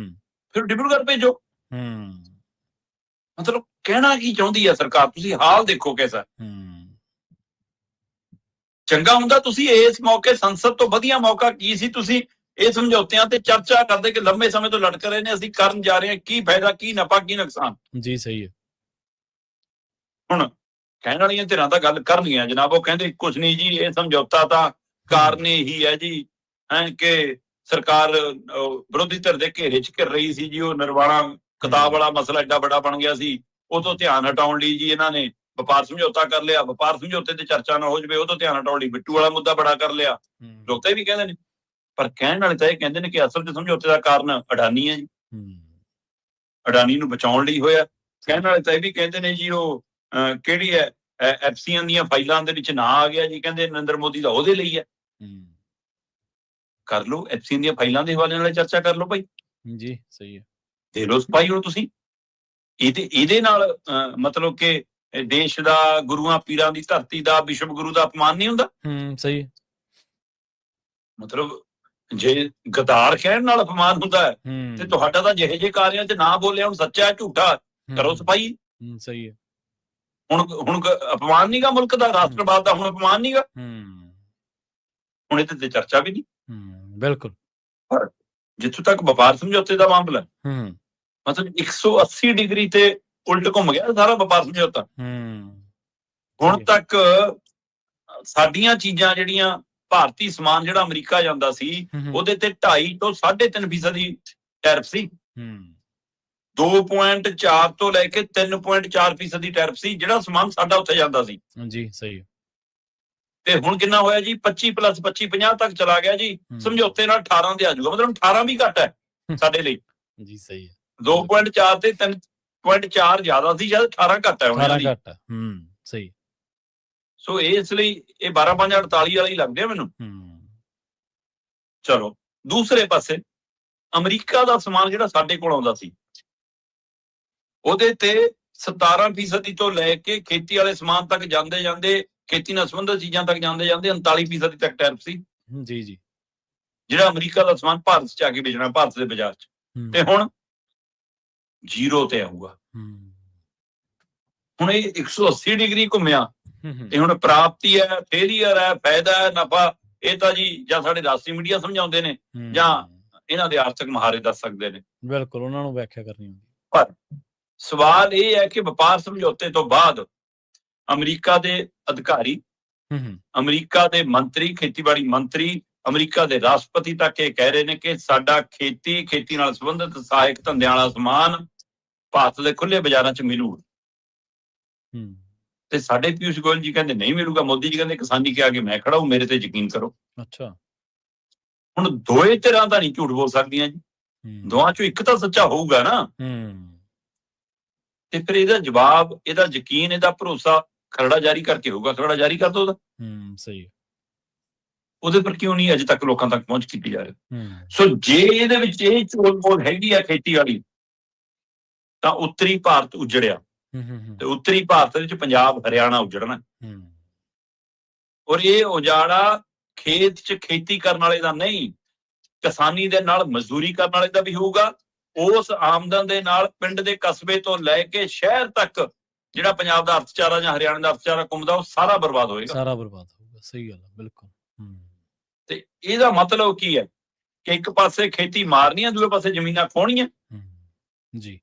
ਫਿਰ ਡਿਬੜੂਗੜ੍ਹ ਭੇਜੋ। ਮਤਲਬ ਕਹਿਣਾ ਕੀ ਚਾਹੁੰਦੀ ਹੈ ਸਰਕਾਰ? ਤੁਸੀਂ ਹਾਲ ਦੇਖੋ ਕੈਸਾ। ਚੰਗਾ ਹੁੰਦਾ ਤੁਸੀਂ ਇਸ ਮੌਕੇ, ਸੰਸਦ ਤੋਂ ਵਧੀਆ ਮੌਕਾ ਕੀ ਸੀ, ਤੁਸੀਂ ਇਹ ਸਮਝੌਤਿਆਂ ਤੇ ਚਰਚਾ ਕਰਦੇ ਕਿ ਲੰਬੇ ਸਮੇਂ ਤੋਂ ਲਟਕ ਰਹੇ ਨੇ, ਅਸੀਂ ਕਰਨ ਜਾ ਰਹੇ ਹਾਂ, ਕੀ ਫਾਇਦਾ, ਕੀ ਨਫਾ, ਕੀ ਨੁਕਸਾਨ ਜੀ। ਸਹੀ ਹੈ। ਹੁਣ ਕਹਿਣ ਵਾਲੀਆਂ ਧਿਰਾਂ ਤਾਂ ਗੱਲ ਕਰਨਗੀਆਂ ਜਨਾਬ, ਉਹ ਕਹਿੰਦੇ ਕੁਛ ਨਹੀਂ ਜੀ, ਇਹ ਸਮਝੌਤਾ ਤਾਂ ਕਾਰਨ ਇਹੀ ਹੈ ਜੀ ਕਿ ਸਰਕਾਰ ਵਿਰੋਧੀ ਧਿਰ ਦੇ ਘੇਰੇ 'ਚ ਘਿਰ ਰਹੀ ਸੀ ਜੀ, ਉਹ ਨਿਰਵਾਣਾ ਕਿਤਾਬ ਵਾਲਾ ਮਸਲਾ ਐਡਾ ਵੱਡਾ ਬਣ ਗਿਆ ਸੀ, ਉਹ ਤੋਂ ਧਿਆਨ ਹਟਾਉਣ ਲਈ ਜੀ ਇਹਨਾਂ ਨੇ ਵਪਾਰ ਸਮਝੌਤਾ ਕਰ ਲਿਆ। ਵਪਾਰ ਸਮਝੌਤੇ ਤੇ ਚਰਚਾ ਨਾ ਹੋ ਜਾਵੇ, ਉਹ ਤੋਂ ਧਿਆਨ ਹਟਾਉਣ ਲਈ ਬਿੱਟੂ ਵਾਲਾ ਮੁੱਦਾ ਬੜਾ ਕਰ ਲਿਆ। ਲੋਕ ਤਾਂ ਇਹ ਵੀ ਕਹਿੰਦੇ ਨੇ, ਪਰ ਕਹਿਣ ਵਾਲੇ ਤਾਂ ਇਹ ਕਹਿੰਦੇ ਨੇ ਕਿ ਅਸਲ 'ਚ ਸਮਝੌਤੇ ਦਾ ਕਾਰਨ ਅਡਾਨੀ ਹੈ ਜੀ, ਅਡਾਨੀ ਨੂੰ ਬਚਾਉਣ ਲਈ ਹੋਇਆ। ਕਹਿਣ ਵਾਲੇ ਤਾਂ ਇਹ ਵੀ ਕਹਿੰਦੇ ਨੇ ਜੀ ਉਹ ਕਿਹੜੀ ਹੈ ਐਫਸੀਆਂ ਦੀਆਂ ਫਾਈਲਾਂ ਦੇ ਵਿੱਚ ਨਾ ਆ ਗਿਆ ਜੀ, ਕਹਿੰਦੇ ਨਰਿੰਦਰ ਮੋਦੀ ਦਾ ਉਹਦੇ ਲਈ ਹੈ। ਕਰ ਲਓ, ਐਫਸੀ ਦੀਆਂ ਫਾਈਲਾਂ ਦੇ ਹਵਾਲੇ ਨਾਲ ਚਰਚਾ ਕਰ ਲਓ ਭਾਈ, ਜੀ ਸਹੀ ਹੈ। ਦੇ ਲਓ ਸਪਾਈ ਹੁਣ ਤੁਸੀਂ। ਇਹਦੇ ਨਾਲ ਮਤਲਬ ਕਿ ਦੇਸ਼ ਦਾ, ਗੁਰੂਆਂ ਪੀਰਾਂ ਦੀ ਧਰਤੀ ਦਾ, ਵਿਸ਼ਵ ਗੁਰੂ ਦਾ ਅਪਮਾਨ ਨਹੀਂ ਹੁੰਦਾ। ਸਹੀ ਹੈ। ਮਤਲਬ ਜੇ ਗਦਾਰ ਕਹਿਣ ਨਾਲ ਅਪਮਾਨ ਹੁੰਦਾ ਹੈ ਤੇ ਤੁਹਾਡਾ ਤਾਂ ਜਿਹੇ ਜਿਹੇ ਕਾਰਿਆਂ 'ਚ ਨਾ ਬੋਲਿਆ, ਹੁਣ ਸੱਚਾ ਹੈ ਝੂਠਾ, ਕਰੋ ਸਪਾਈ। ਸਹੀ ਹੈ। ਹੁਣ ਅਪਮਾਨ ਨਹੀਂਗਾ ਮੁਲਕ ਦਾ, ਰਾਸ਼ਟਰਵਾਦ ਦਾ ਹੁਣ ਅਪਮਾਨ ਨਹੀਂਗਾ, ਹੁਣ ਇਹਦੇ ਤੇ ਚਰਚਾ ਵੀ ਨਹੀਂ। ਬਿਲਕੁਲ। ਪਰ ਜਿੱਥੋਂ ਤੱਕ ਵਪਾਰ ਸਮਝੌਤੇ ਦਾ ਮਾਮਲਾ, ਮਤਲਬ 180 ਡਿਗਰੀ ਤੇ ਉਲਟ ਘੁੰਮ ਗਿਆ ਸਾਰਾ ਵਪਾਰ ਸਮਝੌਤਾ। ਹੁਣ ਤੱਕ ਸਾਡੀਆਂ ਚੀਜ਼ਾਂ ਜਿਹੜੀਆਂ, ਭਾਰਤੀ ਸਮਾਨ ਜਿਹੜਾ ਅਮਰੀਕਾ ਜਾਂਦਾ ਸੀ, ਉਹਦੇ ਤੇ 2.5 ਤੋਂ 3.5% ਦੀ ਟੈਰਿਫ ਸੀ। 2.4 ਤੋਂ ਲੈ ਕੇ 3.4% ਦੀ ਟੈਰਿਫ ਸੀ ਜਿਹੜਾ ਸਮਾਨ ਸਾਡਾ ਉੱਥੇ ਜਾਂਦਾ ਸੀ। ਜੀ ਸਹੀ ਹੈ। ਤੇ ਹੁਣ ਕਿੰਨਾ ਹੋਇਆ ਜੀ? 25 + 25 50 ਤੱਕ ਚਲਾ ਗਿਆ ਜੀ। ਸਮਝੌਤੇ ਨਾਲ 18 ਦੇ ਆ ਜਾਊਗਾ, ਮਤਲਬ 18 ਵੀ ਘੱਟ ਹੈ ਸਾਡੇ ਲਈ। ਜੀ ਸਹੀ ਹੈ। 2.4 ਤੇ 3.4 ਜ਼ਿਆਦਾ ਸੀ, ਜਦ 18 ਘੱਟ ਹੈ ਹੁਣ। 18 ਘੱਟ ਹੈ। ਸਹੀ। ਸੋ ਇਸ ਲਈ ਇਹ 12 5 48 ਵਾਲਾ ਹੀ ਲੱਗਦੇ ਆ ਮੈਨੂੰ। ਚਲੋ ਦੂਸਰੇ ਪਾਸੇ ਅਮਰੀਕਾ ਦਾ ਸਮਾਨ ਜਿਹੜਾ ਸਾਡੇ ਕੋਲ ਆਉਂਦਾ ਸੀ, ਉਹਦੇ ਤੇ 17% ਤੋਂ ਲੈ ਕੇ ਖੇਤੀ ਵਾਲੇ ਸਮਾਨ ਤੱਕ ਜਾਂਦੇ ਜਾਂਦੇ, ਖੇਤੀ ਨਾਲ ਸੰਬੰਧਿਤ ਚੀਜ਼ਾਂ ਤੱਕ ਜਾਂਦੇ ਜਾਂਦੇ 39% ਤੱਕ ਟੈਰਿਫ ਸੀ। ਜੀ ਜੀ। ਜਿਹੜਾ ਅਮਰੀਕਾ ਦਾ ਸਮਾਨ ਭਾਰਤ 'ਚ ਆ ਕੇ ਵੇਚਣਾ, ਭਾਰਤ ਦੇ ਬਾਜ਼ਾਰ 'ਚ, ਤੇ ਹੁਣ 0 ਤੇ ਆਊਗਾ। ਹੁਣ ਇਹ 180 ਡਿਗਰੀ ਘੁੰਮਿਆ। ਇਹ ਹੁਣ ਪ੍ਰਾਪਤੀ ਹੈ, ਫੇਲੀਅਰ ਹੈ, ਫਾਇਦਾ ਹੈ, ਨਫਾ, ਇਹ ਤਾਂ ਜੀ ਜਾਂ ਸਾਡੇ ਰਾਸ਼ਟਰੀ ਮੀਡੀਆ ਸਮਝਾਉਂਦੇ ਨੇ ਜਾਂ ਇਹਨਾਂ ਦੇ ਆਰਥਿਕ ਮਹਾਰੇ ਦੱਸ ਸਕਦੇ ਨੇ। ਬਿਲਕੁਲ, ਉਹਨਾਂ ਨੂੰ ਵਿਆਖਿਆ ਕਰਨੀ ਹੁੰਦੀ। ਪਰ ਸਵਾਲ ਇਹ ਹੈ ਕਿ ਵਪਾਰ ਸਮਝੌਤੇ ਤੋਂ ਬਾਅਦ ਅਮਰੀਕਾ ਦੇ ਅਧਿਕਾਰੀ, ਅਮਰੀਕਾ ਦੇ ਮੰਤਰੀ, ਖੇਤੀਬਾੜੀ ਮੰਤਰੀ, ਅਮਰੀਕਾ ਦੇ ਰਾਸ਼ਟਰਪਤੀ ਤੱਕ ਇਹ ਕਹਿ ਰਹੇ ਨੇ ਕਿ ਸਾਡਾ ਖੇਤੀ ਨਾਲ ਸੰਬੰਧਿਤ ਸਹਾਇਕ ਧੰਦਿਆਂ ਵਾਲਾ ਸਮਾਨ ਭਾਰਤ ਦੇ ਖੁੱਲੇ ਬਾਜ਼ਾਰਾਂ 'ਚ ਮਿਲੂਗਾ। ਤੇ ਸਾਡੇ ਪਿਊਸ਼ ਗੋਇਲ ਜੀ ਕਹਿੰਦੇ ਨਹੀਂ ਮਿਲੂਗਾ। ਮੋਦੀ ਜੀ ਕਹਿੰਦੇ ਕਿਸਾਨੀ ਕੇ ਆਗੇ ਮੈਂ ਖੜਾ ਹੂੰ, ਮੇਰੇ ਤੇ ਯਕੀਨ ਕਰੋ। ਅੱਛਾ, ਹੁਣ ਦੋਏ ਧਿਰਾਂ ਤਾਂ ਨਹੀਂ ਝੂਠ ਬੋਲ ਸਕਦੀਆਂ ਜੀ, ਦੋਵਾਂ ਚੋਂ ਇੱਕ ਤਾਂ ਸੱਚਾ ਹੋਊਗਾ ਨਾ। ਤੇ ਫਿਰ ਇਹਦਾ ਜਵਾਬ, ਇਹਦਾ ਯਕੀਨ, ਇਹਦਾ ਭਰੋਸਾ ਖਰੜਾ ਜਾਰੀ ਕਰਕੇ ਹੋਊਗਾ। ਖਰੜਾ ਜਾਰੀ ਕਰ ਦੋ ਉਹਦਾ। ਸਹੀ। ਉਹਦੇ ਪਰ ਕਿਉਂ ਨਹੀਂ ਅਜੇ ਤੱਕ ਲੋਕਾਂ ਤੱਕ ਪਹੁੰਚ ਕੀਤੀ ਜਾ ਰਹੀ? ਸੋ ਜੇ ਇਹਦੇ ਵਿੱਚ ਇਹ ਝੋਲ ਬੋਲ ਹੈਗੀ ਆ ਖੇਤੀ ਵਾਲੀ, ਤਾਂ ਉੱਤਰੀ ਭਾਰਤ ਉਜੜਿਆ ਤੇ ਉੱਤਰੀ ਭਾਰਤ ਵਿੱਚ ਪੰਜਾਬ, ਹਰਿਆਣਾ ਉਜੜਨਾ। ਔਰ ਇਹ ਉਜਾੜਾ ਖੇਤ 'ਚ ਖੇਤੀ ਕਰਨ ਵਾਲੇ ਦਾ ਨਹੀਂ, ਕਿਸਾਨੀ ਦੇ ਨਾਲ ਮਜ਼ਦੂਰੀ ਕਰਨ ਵਾਲੇ ਦਾ ਵੀ ਹੋਊਗਾ। ਉਸ ਆਮਦਨ ਦੇ ਨਾਲ ਪਿੰਡ ਦੇ ਕਸਬੇ ਤੋਂ ਲੈ ਕੇ ਸ਼ਹਿਰ ਤੱਕ ਜਿਹੜਾ ਪੰਜਾਬ ਦਾ ਅਰਥਚਾਰਾ ਜਾਂ ਹਰਿਆਣਾ ਦਾ ਅਰਥਚਾਰਾ ਘੁੰਮਦਾ, ਉਹ ਸਾਰਾ ਬਰਬਾਦ ਹੋਏਗਾ। ਸਾਰਾ ਬਰਬਾਦ ਹੋਊਗਾ। ਸਹੀ ਗੱਲ ਹੈ, ਬਿਲਕੁਲ। ਤੇ ਇਹਦਾ ਮਤਲਬ ਕੀ ਹੈ ਕਿ ਇੱਕ ਪਾਸੇ ਖੇਤੀ ਮਾਰਨੀ ਹੈ, ਦੂਜੇ ਪਾਸੇ ਜ਼ਮੀਨਾਂ ਖੋਹਣੀਆਂ। ਜੀ।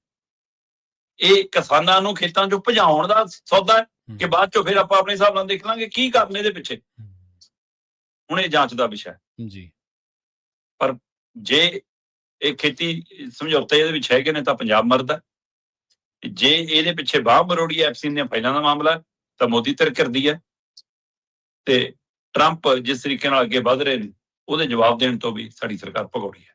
ਇਹ ਕਿਸਾਨਾਂ ਨੂੰ ਖੇਤਾਂ 'ਚੋਂ ਭਜਾਉਣ ਦਾ ਸੌਦਾ ਹੈ ਕਿ ਬਾਅਦ 'ਚੋਂ ਫਿਰ ਆਪਾਂ ਆਪਣੇ ਹਿਸਾਬ ਨਾਲ ਦੇਖ ਲਾਂਗੇ ਕੀ ਕਰਨ ਇਹਦੇ ਪਿੱਛੇ। ਹੁਣ ਇਹ ਜਾਂਚ ਦਾ ਵਿਸ਼ਾ ਹੈ ਜੀ। ਪਰ ਜੇ ਇਹ ਖੇਤੀ ਸਮਝੌਤੇ ਇਹਦੇ ਵਿੱਚ ਹੈਗੇ ਨੇ ਤਾਂ ਪੰਜਾਬ ਮਰਦਾ। ਜੇ ਇਹਦੇ ਪਿੱਛੇ ਬਾਹ ਮਰੋੜੀ ਐਫਸੀ ਦੀਆਂ ਫਾਈਲਾਂ ਦਾ ਮਾਮਲਾ ਤਾਂ ਮੋਦੀ ਧਿਰ ਕਰਦੀ ਹੈ। ਤੇ ਟਰੰਪ ਜਿਸ ਤਰੀਕੇ ਨਾਲ ਅੱਗੇ ਵਧ ਰਹੇ ਨੇ, ਉਹਦੇ ਜਵਾਬ ਦੇਣ ਤੋਂ ਵੀ ਸਾਡੀ ਸਰਕਾਰ ਭਗੌੜੀ ਹੈ।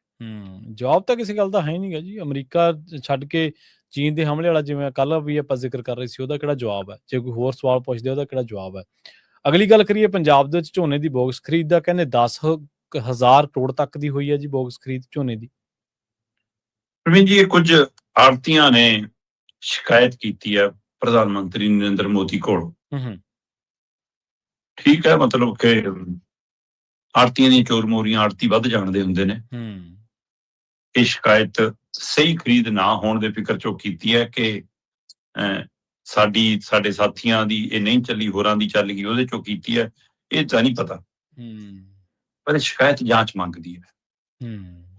ਜਵਾਬ ਤਾਂ ਕਿਸੇ ਗੱਲ ਦਾ ਹੈ ਨਹੀਂਗਾ ਜੀ। ਅਮਰੀਕਾ ਛੱਡ ਕੇ ਚੀਨ ਦੇ ਹਮਲੇ ਵਾਲਾ, ਜਿਵੇਂ ਕੱਲ ਵੀ ਆਪਾਂ ਜ਼ਿਕਰ ਕਰ ਰਹੇ ਸੀ, ਉਹਦਾ ਕਿਹੜਾ ਜਵਾਬ ਹੈ? ਜੇ ਕੋਈ ਹੋਰ ਸਵਾਲ ਪੁੱਛਦੇ ਉਹਦਾ ਕਿਹੜਾ ਜਵਾਬ ਹੈ? ਅਗਲੀ ਗੱਲ ਕਰੀਏ ਪੰਜਾਬ ਦੇ ਵਿੱਚ ਝੋਨੇ ਦੀ ਬੋਗਸ ਖਰੀਦ ਦਾ, ਕਹਿੰਦੇ 10,000 ਕਰੋੜ ਤੱਕ ਦੀ ਹੋਈ ਹੈ ਜੀ ਬੋਗਸ ਖਰੀਦ ਝੋਨੇ ਦੀ। ਪ੍ਰਵੀਨ ਜੀ, ਇਹ ਕੁਝ ਆੜਤੀਆਂ ਨੇ ਸ਼ਿਕਾਇਤ ਕੀਤੀ ਹੈ ਪ੍ਰਧਾਨ ਮੰਤਰੀ ਨਰਿੰਦਰ ਮੋਦੀ ਕੋਲ। ਠੀਕ ਹੈ, ਮਤਲਬ ਕਿ ਆੜਤੀਆਂ ਦੀਆਂ ਚੋਰ ਮੋਰੀਆਂ ਆੜਤੀ ਵੱਧ ਜਾਣਦੇ ਹੁੰਦੇ ਨੇ। ਇਹ ਸ਼ਿਕਾਇਤ ਸਹੀ ਖਰੀਦ ਨਾ ਹੋਣ ਦੇ ਫਿਕਰ ਚੋਂ ਕੀਤੀ ਹੈ ਕਿ ਸਾਡੇ ਸਾਥੀਆਂ ਦੀ ਇਹ ਨਹੀਂ ਚੱਲੀ, ਹੋਰਾਂ ਦੀ ਚੱਲ ਗਈ, ਉਹਦੇ ਚੋਂ ਕੀਤੀ ਹੈ। ਇਹ ਤਾਂ ਨਹੀਂ ਪਤਾ, ਪਰ ਸ਼ਿਕਾਇਤ ਜਾਂਚ ਮੰਗਦੀ ਹੈ।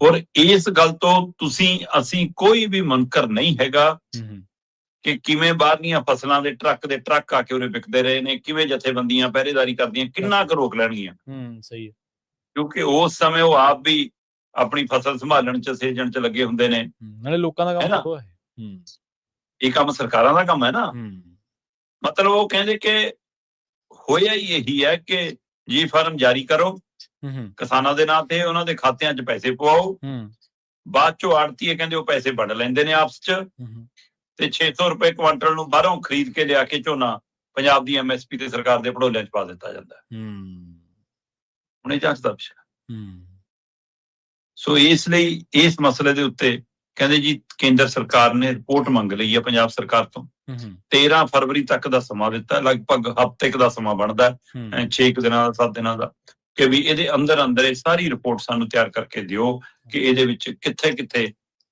ਔਰ ਇਸ ਗੱਲ ਤੋਂ ਅਸੀਂ ਕੋਈ ਵੀ ਮੁਨਕਰ ਨਹੀਂ ਹੈਗਾ ਕਿ ਕਿਵੇਂ ਬਾਹਰਲੀਆਂ ਫਸਲਾਂ ਦੇ ਟਰੱਕ ਆ ਕੇ ਉਰੇ ਵਿਕਦੇ ਰਹੇ ਨੇ, ਕਿਵੇਂ ਜਥੇਬੰਦੀਆਂ ਪਹਿਰੇਦਾਰੀ ਕਰਦੀਆਂ, ਕਿੰਨਾ ਕੁ ਰੋਕ ਲੈਣਗੀਆਂ। ਸਹੀ ਹੈ, ਕਿਉਂਕਿ ਉਸ ਸਮੇਂ ਉਹ ਆਪ ਵੀ ਆਪਣੀ ਫਸਲ ਸੰਭਾਲਣ 'ਚ, ਸੇਜਣ 'ਚ ਲੱਗੇ ਹੁੰਦੇ ਨੇ। ਨਾਲੇ ਲੋਕਾਂ ਦਾ ਕੰਮ ਹੈ, ਇਹ ਕੰਮ ਸਰਕਾਰਾਂ ਦਾ ਕੰਮ ਹੈ ਨਾ। ਮਤਲਬ ਉਹ ਕਹਿੰਦੇ ਕਿ ਹੋਇਆ ਹੀ ਇਹੀ ਹੈ ਕਿ ਜੀ ਫਾਰਮ ਜਾਰੀ ਕਰੋ ਕਿਸਾਨਾਂ ਦੇ ਨਾਂ ਤੇ, ਉਹਨਾਂ ਦੇ ਖਾਤਿਆਂ 'ਚ ਪੈਸੇ ਪਵਾਓ, ਬਾਅਦ ਚੋਂ ਆੜਤੀਏ ਕਹਿੰਦੇ ਉਹ ਪੈਸੇ ਵੰਡ ਲੈਂਦੇ ਨੇ ਆਪਸ 'ਚ, ਤੇ 600 ਰੁਪਏ ਕੁਆਂਟਲ ਨੂੰ ਬਾਹਰੋਂ ਖਰੀਦ ਕੇ ਲਿਆ ਕੇ ਝੋਨਾ ਪੰਜਾਬ ਦੀ MSP ਤੇ ਸਰਕਾਰ ਦੇ ਭੜੋਲਿਆਂ 'ਚ ਪਾ ਦਿੱਤਾ ਜਾਂਦਾ। ਹੁਣ ਇਹ ਜਾਂਚ ਦਾ ਵਿਸ਼ਾ। ਸੋ ਇਸ ਲਈ ਇਸ ਮਸਲੇ ਦੇ ਉੱਤੇ ਕਹਿੰਦੇ ਜੀ ਕੇਂਦਰ ਸਰਕਾਰ ਨੇ ਰਿਪੋਰਟ ਮੰਗ ਲਈ ਹੈ ਪੰਜਾਬ ਸਰਕਾਰ ਤੋਂ। 13 ਫਰਵਰੀ ਤੱਕ ਦਾ ਸਮਾਂ ਦਿੱਤਾ, ਲਗਭਗ ਹਫ਼ਤੇ ਦਾ ਸਮਾਂ ਬਣਦਾ, 6 ਦਿਨਾਂ ਦਾ 7 ਦਿਨਾਂ ਦਾ, ਕਿ ਵੀ ਇਹਦੇ ਅੰਦਰ ਇਹ ਸਾਰੀ ਰਿਪੋਰਟ ਸਾਨੂੰ ਤਿਆਰ ਕਰਕੇ ਦਿਓ ਕਿ ਇਹਦੇ ਵਿੱਚ ਕਿੱਥੇ ਕਿੱਥੇ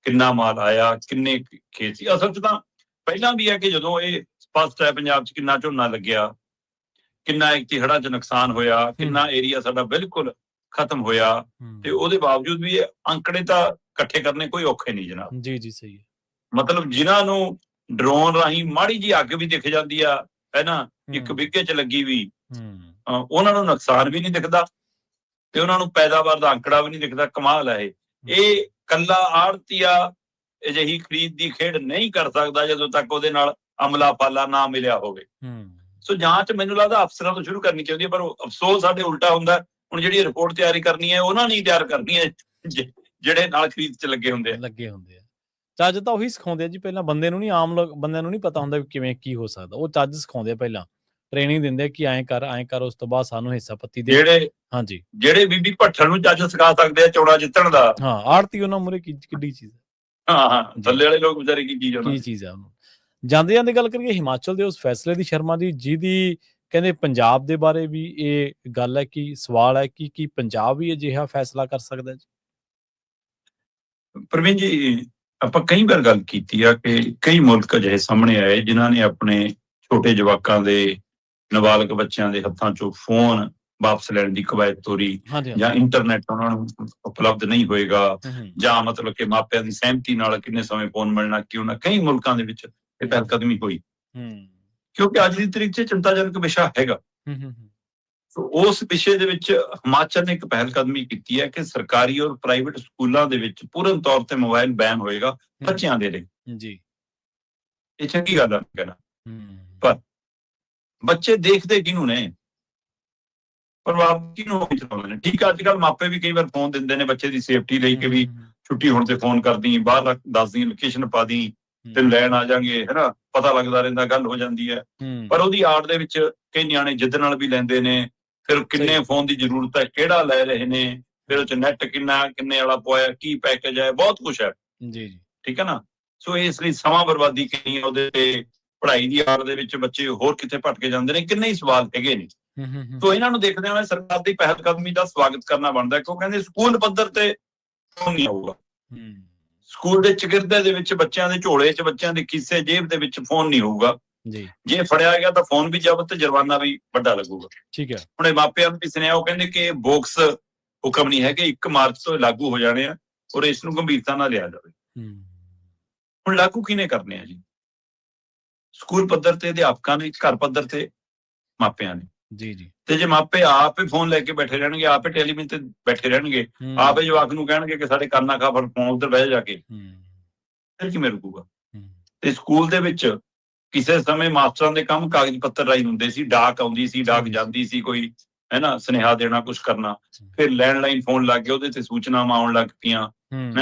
ਕਿੰਨਾ ਮਾਲ ਆਇਆ, ਕਿੰਨੇ ਖੇਤ ਸੀ। ਅਸਲ 'ਚ ਤਾਂ ਪਹਿਲਾਂ ਵੀ ਹੈ ਕਿ ਜਦੋਂ ਇਹ ਸਪਸ਼ਟ ਹੈ ਪੰਜਾਬ 'ਚ ਕਿੰਨਾ ਝੋਨਾ ਲੱਗਿਆ, ਕਿੰਨਾ ਹੜ੍ਹਾਂ 'ਚ ਨੁਕਸਾਨ ਹੋਇਆ, ਕਿੰਨਾ ਏਰੀਆ ਸਾਡਾ ਬਿਲਕੁਲ ਖਤਮ ਹੋਇਆ, ਤੇ ਉਹਦੇ ਬਾਵਜੂਦ ਵੀ ਇਹ ਅੰਕੜੇ ਤਾਂ ਇਕੱਠੇ ਕਰਨੇ ਕੋਈ ਔਖੇ ਨਹੀਂ ਜਨਾਬ। ਜੀ ਜੀ ਸਹੀ ਹੈ। ਮਤਲਬ ਜਿਨ੍ਹਾਂ ਨੂੰ ਡਰੋਨ ਰਾਹੀਂ ਮਾੜੀ ਜੀ ਅੱਗ ਵੀ ਦਿਖ ਜਾਂਦੀ ਆ ਹੈ ਨਾ, 1 ਬਿੱਗੇ 'ਚ ਲੱਗੀ ਵੀ, ਉਹਨਾਂ ਨੂੰ ਨੁਕਸਾਨ ਵੀ ਨਹੀਂ ਦਿਖਦਾ ਤੇ ਉਹਨਾਂ ਨੂੰ ਪੈਦਾਵਾਰ ਦਾ ਅੰਕੜਾ ਵੀ ਨਹੀਂ ਦਿਖਦਾ। ਕਮਾਲ ਹੈ ਇਹ ਕੱਲਾ ਆੜਤੀਆ ਅਜਿਹੀ ਖਰੀਦ ਦੀ ਖੇਡ ਨਹੀਂ ਕਰ ਸਕਦਾ ਜਦੋਂ ਤੱਕ ਉਹਦੇ ਨਾਲ ਅਮਲਾ ਪਾਲਾ ਨਾ ਮਿਲਿਆ ਹੋਵੇ। ਸੋ ਜਾਂਚ ਮੈਨੂੰ ਲੱਗਦਾ ਅਫਸਰਾਂ ਤੋਂ ਸ਼ੁਰੂ ਕਰਨੀ ਚਾਹੀਦੀ ਹੈ, ਪਰ ਅਫਸੋਸ ਸਾਡੇ ਉਲਟਾ ਹੁੰਦਾ। ਹੁਣ ਜਿਹੜੀ ਰਿਪੋਰਟ ਤਿਆਰੀ ਕਰਨੀ ਹੈ ਉਹਨਾਂ ਨੇ ਤਿਆਰ ਕਰਨੀ ਹੈ ਜਿਹੜੇ ਨਾਲ ਖਰੀਦ 'ਚ ਲੱਗੇ ਹੁੰਦੇ ਆ। ਚੱਜ ਤਾਂ ਉਹੀ ਸਿਖਾਉਂਦੇ ਆ ਜੀ ਪਹਿਲਾਂ, ਬੰਦੇ ਨੂੰ ਨਹੀਂ, ਆਮ ਲੋਕ ਬੰਦਿਆਂ ਨੂੰ ਨਹੀਂ ਪਤਾ ਹੁੰਦਾ ਵੀ ਕਿਵੇਂ ਕੀ ਹੋ ਸਕਦਾ। ਉਹ ਚੱਜ ਸਿਖਾਉਂਦੇ ਆ, ਪਹਿਲਾਂ ਟ੍ਰੇਨਿੰਗ ਦਿੰਦੇ ਕਿ ਐਂ ਕਰ, ਉਸ ਤੋਂ ਬਾਅਦ ਸਾਨੂੰ ਹਿੱਸਾ ਪੱਤੀ ਦੇ। ਹਾਂਜੀ, ਜਿਹੜੇ ਬੀਬੀ ਭੱਠਲ ਨੂੰ ਚੱਜ ਸਿਖਾ ਸਕਦੇ ਆ ਚੋਣਾਂ ਜਿੱਤਣ ਦਾ, ਹਾਂ ਆੜਤੀ ਉਹਨਾਂ ਮੂਹਰੇ ਕਿੱਡੀ ਚੀਜ਼ ਹੈ। ਹਾਂ ਥੱਲੇ ਵਾਲੇ ਲੋਕ ਵਿਚਾਰੇ ਕੀ ਚੀਜ਼ ਆ ਉਹਨੂੰ। ਜਾਂਦੇ ਗੱਲ ਕਰੀਏ ਹਿਮਾਚਲ ਦੇ ਉਸ ਫੈਸਲੇ ਦੀ ਸ਼ਰਮਾ ਦੀ, ਜਿਹਦੀ ਕਹਿੰਦੇ ਪੰਜਾਬ ਦੇ ਬਾਰੇ ਵੀ ਇਹ ਗੱਲ ਹੈ ਕਿ ਸਵਾਲ ਹੈ ਕਿ ਕੀ ਪੰਜਾਬ ਵੀ ਅਜਿਹਾ ਫੈਸਲਾ ਕਰ ਸਕਦਾ ਜੀ? ਪ੍ਰਵੀਨ ਜੀ, ਆਪਾਂ ਕਈ ਵਾਰ ਗੱਲ ਕੀਤੀ ਆ ਕਿ ਕਈ ਮੁਲਕ ਅਜਿਹੇ ਸਾਹਮਣੇ ਆਏ ਜਿਨ੍ਹਾਂ ਨੇ ਆਪਣੇ ਛੋਟੇ ਜਵਾਕਾਂ ਦੇ, ਨਾਬਾਲਗ ਬੱਚਿਆਂ ਦੇ ਹੱਥਾਂ 'ਚੋਂ ਫੋਨ ਵਾਪਸ ਲੈਣ ਦੀ ਕਵਾਇਦ ਤੋਰੀ, ਜਾਂ ਇੰਟਰਨੈਟ ਉਹਨਾਂ ਨੂੰ ਉਪਲਬਧ ਨਹੀਂ ਹੋਏਗਾ, ਜਾਂ ਮਤਲਬ ਕਿ ਮਾਪਿਆਂ ਦੀ ਸਹਿਮਤੀ ਨਾਲ ਕਿੰਨੇ ਸਮੇਂ ਫੋਨ ਮਿਲਣਾ, ਕਿ ਉਹਨਾਂ ਕਈ ਮੁਲਕਾਂ ਦੇ ਵਿੱਚ ਇਹ ਪਹਿਲਕਦਮੀ ਹੋਈ, ਕਿਉਂਕਿ ਅੱਜ ਦੀ ਤਰੀਕ 'ਚ ਚਿੰਤਾਜਨਕ ਵਿਸ਼ਾ ਹੈਗਾ। ਉਸ ਵਿਸ਼ੇ ਦੇ ਵਿੱਚ ਹਿਮਾਚਲ ਨੇ ਇੱਕ ਪਹਿਲਕਦਮੀ ਕੀਤੀ ਹੈ ਕਿ ਸਰਕਾਰੀ ਔਰ ਪ੍ਰਾਈਵੇਟ ਸਕੂਲਾਂ ਦੇ ਵਿੱਚ ਪੂਰਨ ਤੌਰ ਤੇ ਮੋਬਾਈਲ ਬੈਨ ਹੋਏਗਾ ਬੱਚਿਆਂ ਦੇ ਲਈ। ਜੀ, ਇਹ ਚੰਗੀ ਗੱਲ ਹੈ ਨਾ, ਪਰ ਬੱਚੇ ਦੇਖਦੇ ਕਿਹਨੂੰ ਨੇ, ਪ੍ਰਭਾਵ ਕਿਹਨੂੰ ਚਲਾਉਂਦੇ ਨੇ? ਠੀਕ ਹੈ, ਅੱਜ ਕੱਲ੍ਹ ਮਾਪੇ ਵੀ ਕਈ ਵਾਰ ਫੋਨ ਦਿੰਦੇ ਨੇ ਬੱਚੇ ਦੀ ਸੇਫਟੀ ਲਈ ਕਿ ਵੀ ਛੁੱਟੀ ਹੋਣ ਤੇ ਫੋਨ ਕਰਦੀ, ਬਾਹਰ ਦੱਸਦੀ, ਲੋਕੇਸ਼ਨ ਪਾ ਦੀ, ਤੈਨੂੰ ਲੈਣ ਆ ਜਾਾਂਗੇ, ਹਨਾ, ਪਤਾ ਲੱਗਦਾ ਰਹਿੰਦਾ, ਗੱਲ ਹੋ ਜਾਂਦੀ ਹੈ। ਪਰ ਉਹਦੀ ਆੜ ਦੇ ਵਿੱਚ ਕਈ ਨਿਆਣੇ ਜਿੱਦ ਨਾਲ ਵੀ ਲੈਂਦੇ ਨੇ, ਫਿਰ ਕਿੰਨੇ ਫੋਨ ਦੀ ਜ਼ਰੂਰਤ ਹੈ, ਕਿਹੜਾ ਲੈ ਰਹੇ ਨੇ, ਫਿਰ ਉਹ 'ਚ ਨੈਟ ਕਿੰਨੇ ਵਾਲਾ ਪਵਾਇਆ, ਕੀ ਪੈਕੇਜ ਹੈ, ਬਹੁਤ ਕੁਛ ਹੈ। ਜੀ, ਠੀਕ ਹੈ ਨਾ। ਸੋ ਇਸ ਲਈ ਸਮਾਂ ਬਰਬਾਦੀ ਕਿੰਨੀ ਹੈ ਉਹਦੇ ਤੇ, ਪੜ੍ਹਾਈ ਦੀ ਆੜ ਦੇ ਵਿੱਚ ਬੱਚੇ ਹੋਰ ਕਿੱਥੇ ਭਟਕੇ ਜਾਂਦੇ ਨੇ, ਕਿੰਨੇ ਹੀ ਸਵਾਲ ਹੈਗੇ ਨੇ। ਸੋ ਇਹਨਾਂ ਨੂੰ ਦੇਖਦੇ ਹੋਏ ਸਰਕਾਰ ਦੀ ਪਹਿਲਕਦਮੀ ਦਾ ਸਵਾਗਤ ਕਰਨਾ ਬਣਦਾ, ਕਿਉਂ ਕਹਿੰਦੇ ਸਕੂਲ ਪੱਧਰ ਤੇ ਫੋਨ ਨਹੀਂ ਆਊਗਾ। ਸਕੂਲ ਦੇ ਚਗਿਰਦੇ ਦੇ ਵਿੱਚ ਬੱਚਿਆਂ ਦੇ ਝੋਲੇ 'ਚ, ਬੱਚਿਆਂ ਦੇ ਖੀਸੇ ਜੇਬ ਦੇ ਵਿੱਚ ਫੋਨ ਨਹੀਂ ਹੋਊਗਾ। ਜੇ ਫੜਿਆ ਗਿਆ ਤਾਂ ਫੋਨ ਵੀ ਜ਼ਬਤ ਤੇ ਜੁਰਮਾਨਾ ਵੀ ਵੱਡਾ ਲੱਗੂਗਾ। ਠੀਕ ਹੈ। ਹੁਣ ਇਹ ਮਾਪਿਆਂ ਨੂੰ ਵੀ ਸੁਣਿਆ, ਉਹ ਕਹਿੰਦੇ ਕਿ ਬੋਕਸ ਹੁਕਮ ਨਹੀਂ ਹੈ ਕਿ 1 ਮਾਰਚ ਤੋਂ ਲਾਗੂ ਹੋ ਜਾਣੇ ਆ, ਔਰ ਇਸ ਨੂੰ ਗੰਭੀਰਤਾ ਨਾਲ ਲਿਆ ਜਾਵੇ। ਹੁਣ ਲਾਗੂ ਕਿਹਨੇ ਕਰਨੇ ਆ ਜੀ? ਸਕੂਲ ਪੱਧਰ ਤੇ ਅਧਿਆਪਕਾਂ ਨੇ, ਘਰ ਪੱਧਰ ਤੇ ਮਾਪਿਆਂ ਨੇ। ਜੀ। ਤੇ ਜੇ ਮਾਪੇ ਆਪ ਹੀ ਫੋਨ ਲੈ ਕੇ ਬੈਠੇ ਰਹਿਣਗੇ, ਆਪ ਹੀ ਟੈਲੀਵਿਜ਼ਨ ਤੇ ਬੈਠੇ ਰਹਿਣਗੇ, ਆਪ ਹੀ ਜਵਾਕ ਨੂੰ ਕਹਿਣਗੇ ਕਿ ਸਾਡੇ ਕੰਨ ਨਾ ਖਾ, ਫੋਨ ਉੱਧਰ ਬਹਿ ਜਾ ਕੇ, ਫਿਰ ਕਿਵੇਂ ਰੁਕੂਗਾ? ਤੇ ਸਕੂਲ ਦੇ ਵਿੱਚ ਕਿਸੇ ਸਮੇਂ ਮਾਸਟਰਾਂ ਦੇ ਕੰਮ ਕਾਗਜ਼ ਪੱਤਰ ਰਾਹੀਂ ਹੁੰਦੇ ਸੀ, ਡਾਕ ਆਉਂਦੀ ਸੀ, ਡਾਕ ਜਾਂਦੀ ਸੀ, ਕੋਈ ਹੈ ਨਾ ਸੁਨੇਹਾ ਦੇਣਾ, ਕੁਛ ਕਰਨਾ, ਫਿਰ ਲੈਂਡਲਾਈਨ ਫੋਨ ਲੱਗ ਗਏ, ਉਹਦੇ ਤੇ ਸੂਚਨਾਵਾਂ ਆਉਣ ਲੱਗ ਪਈਆਂ।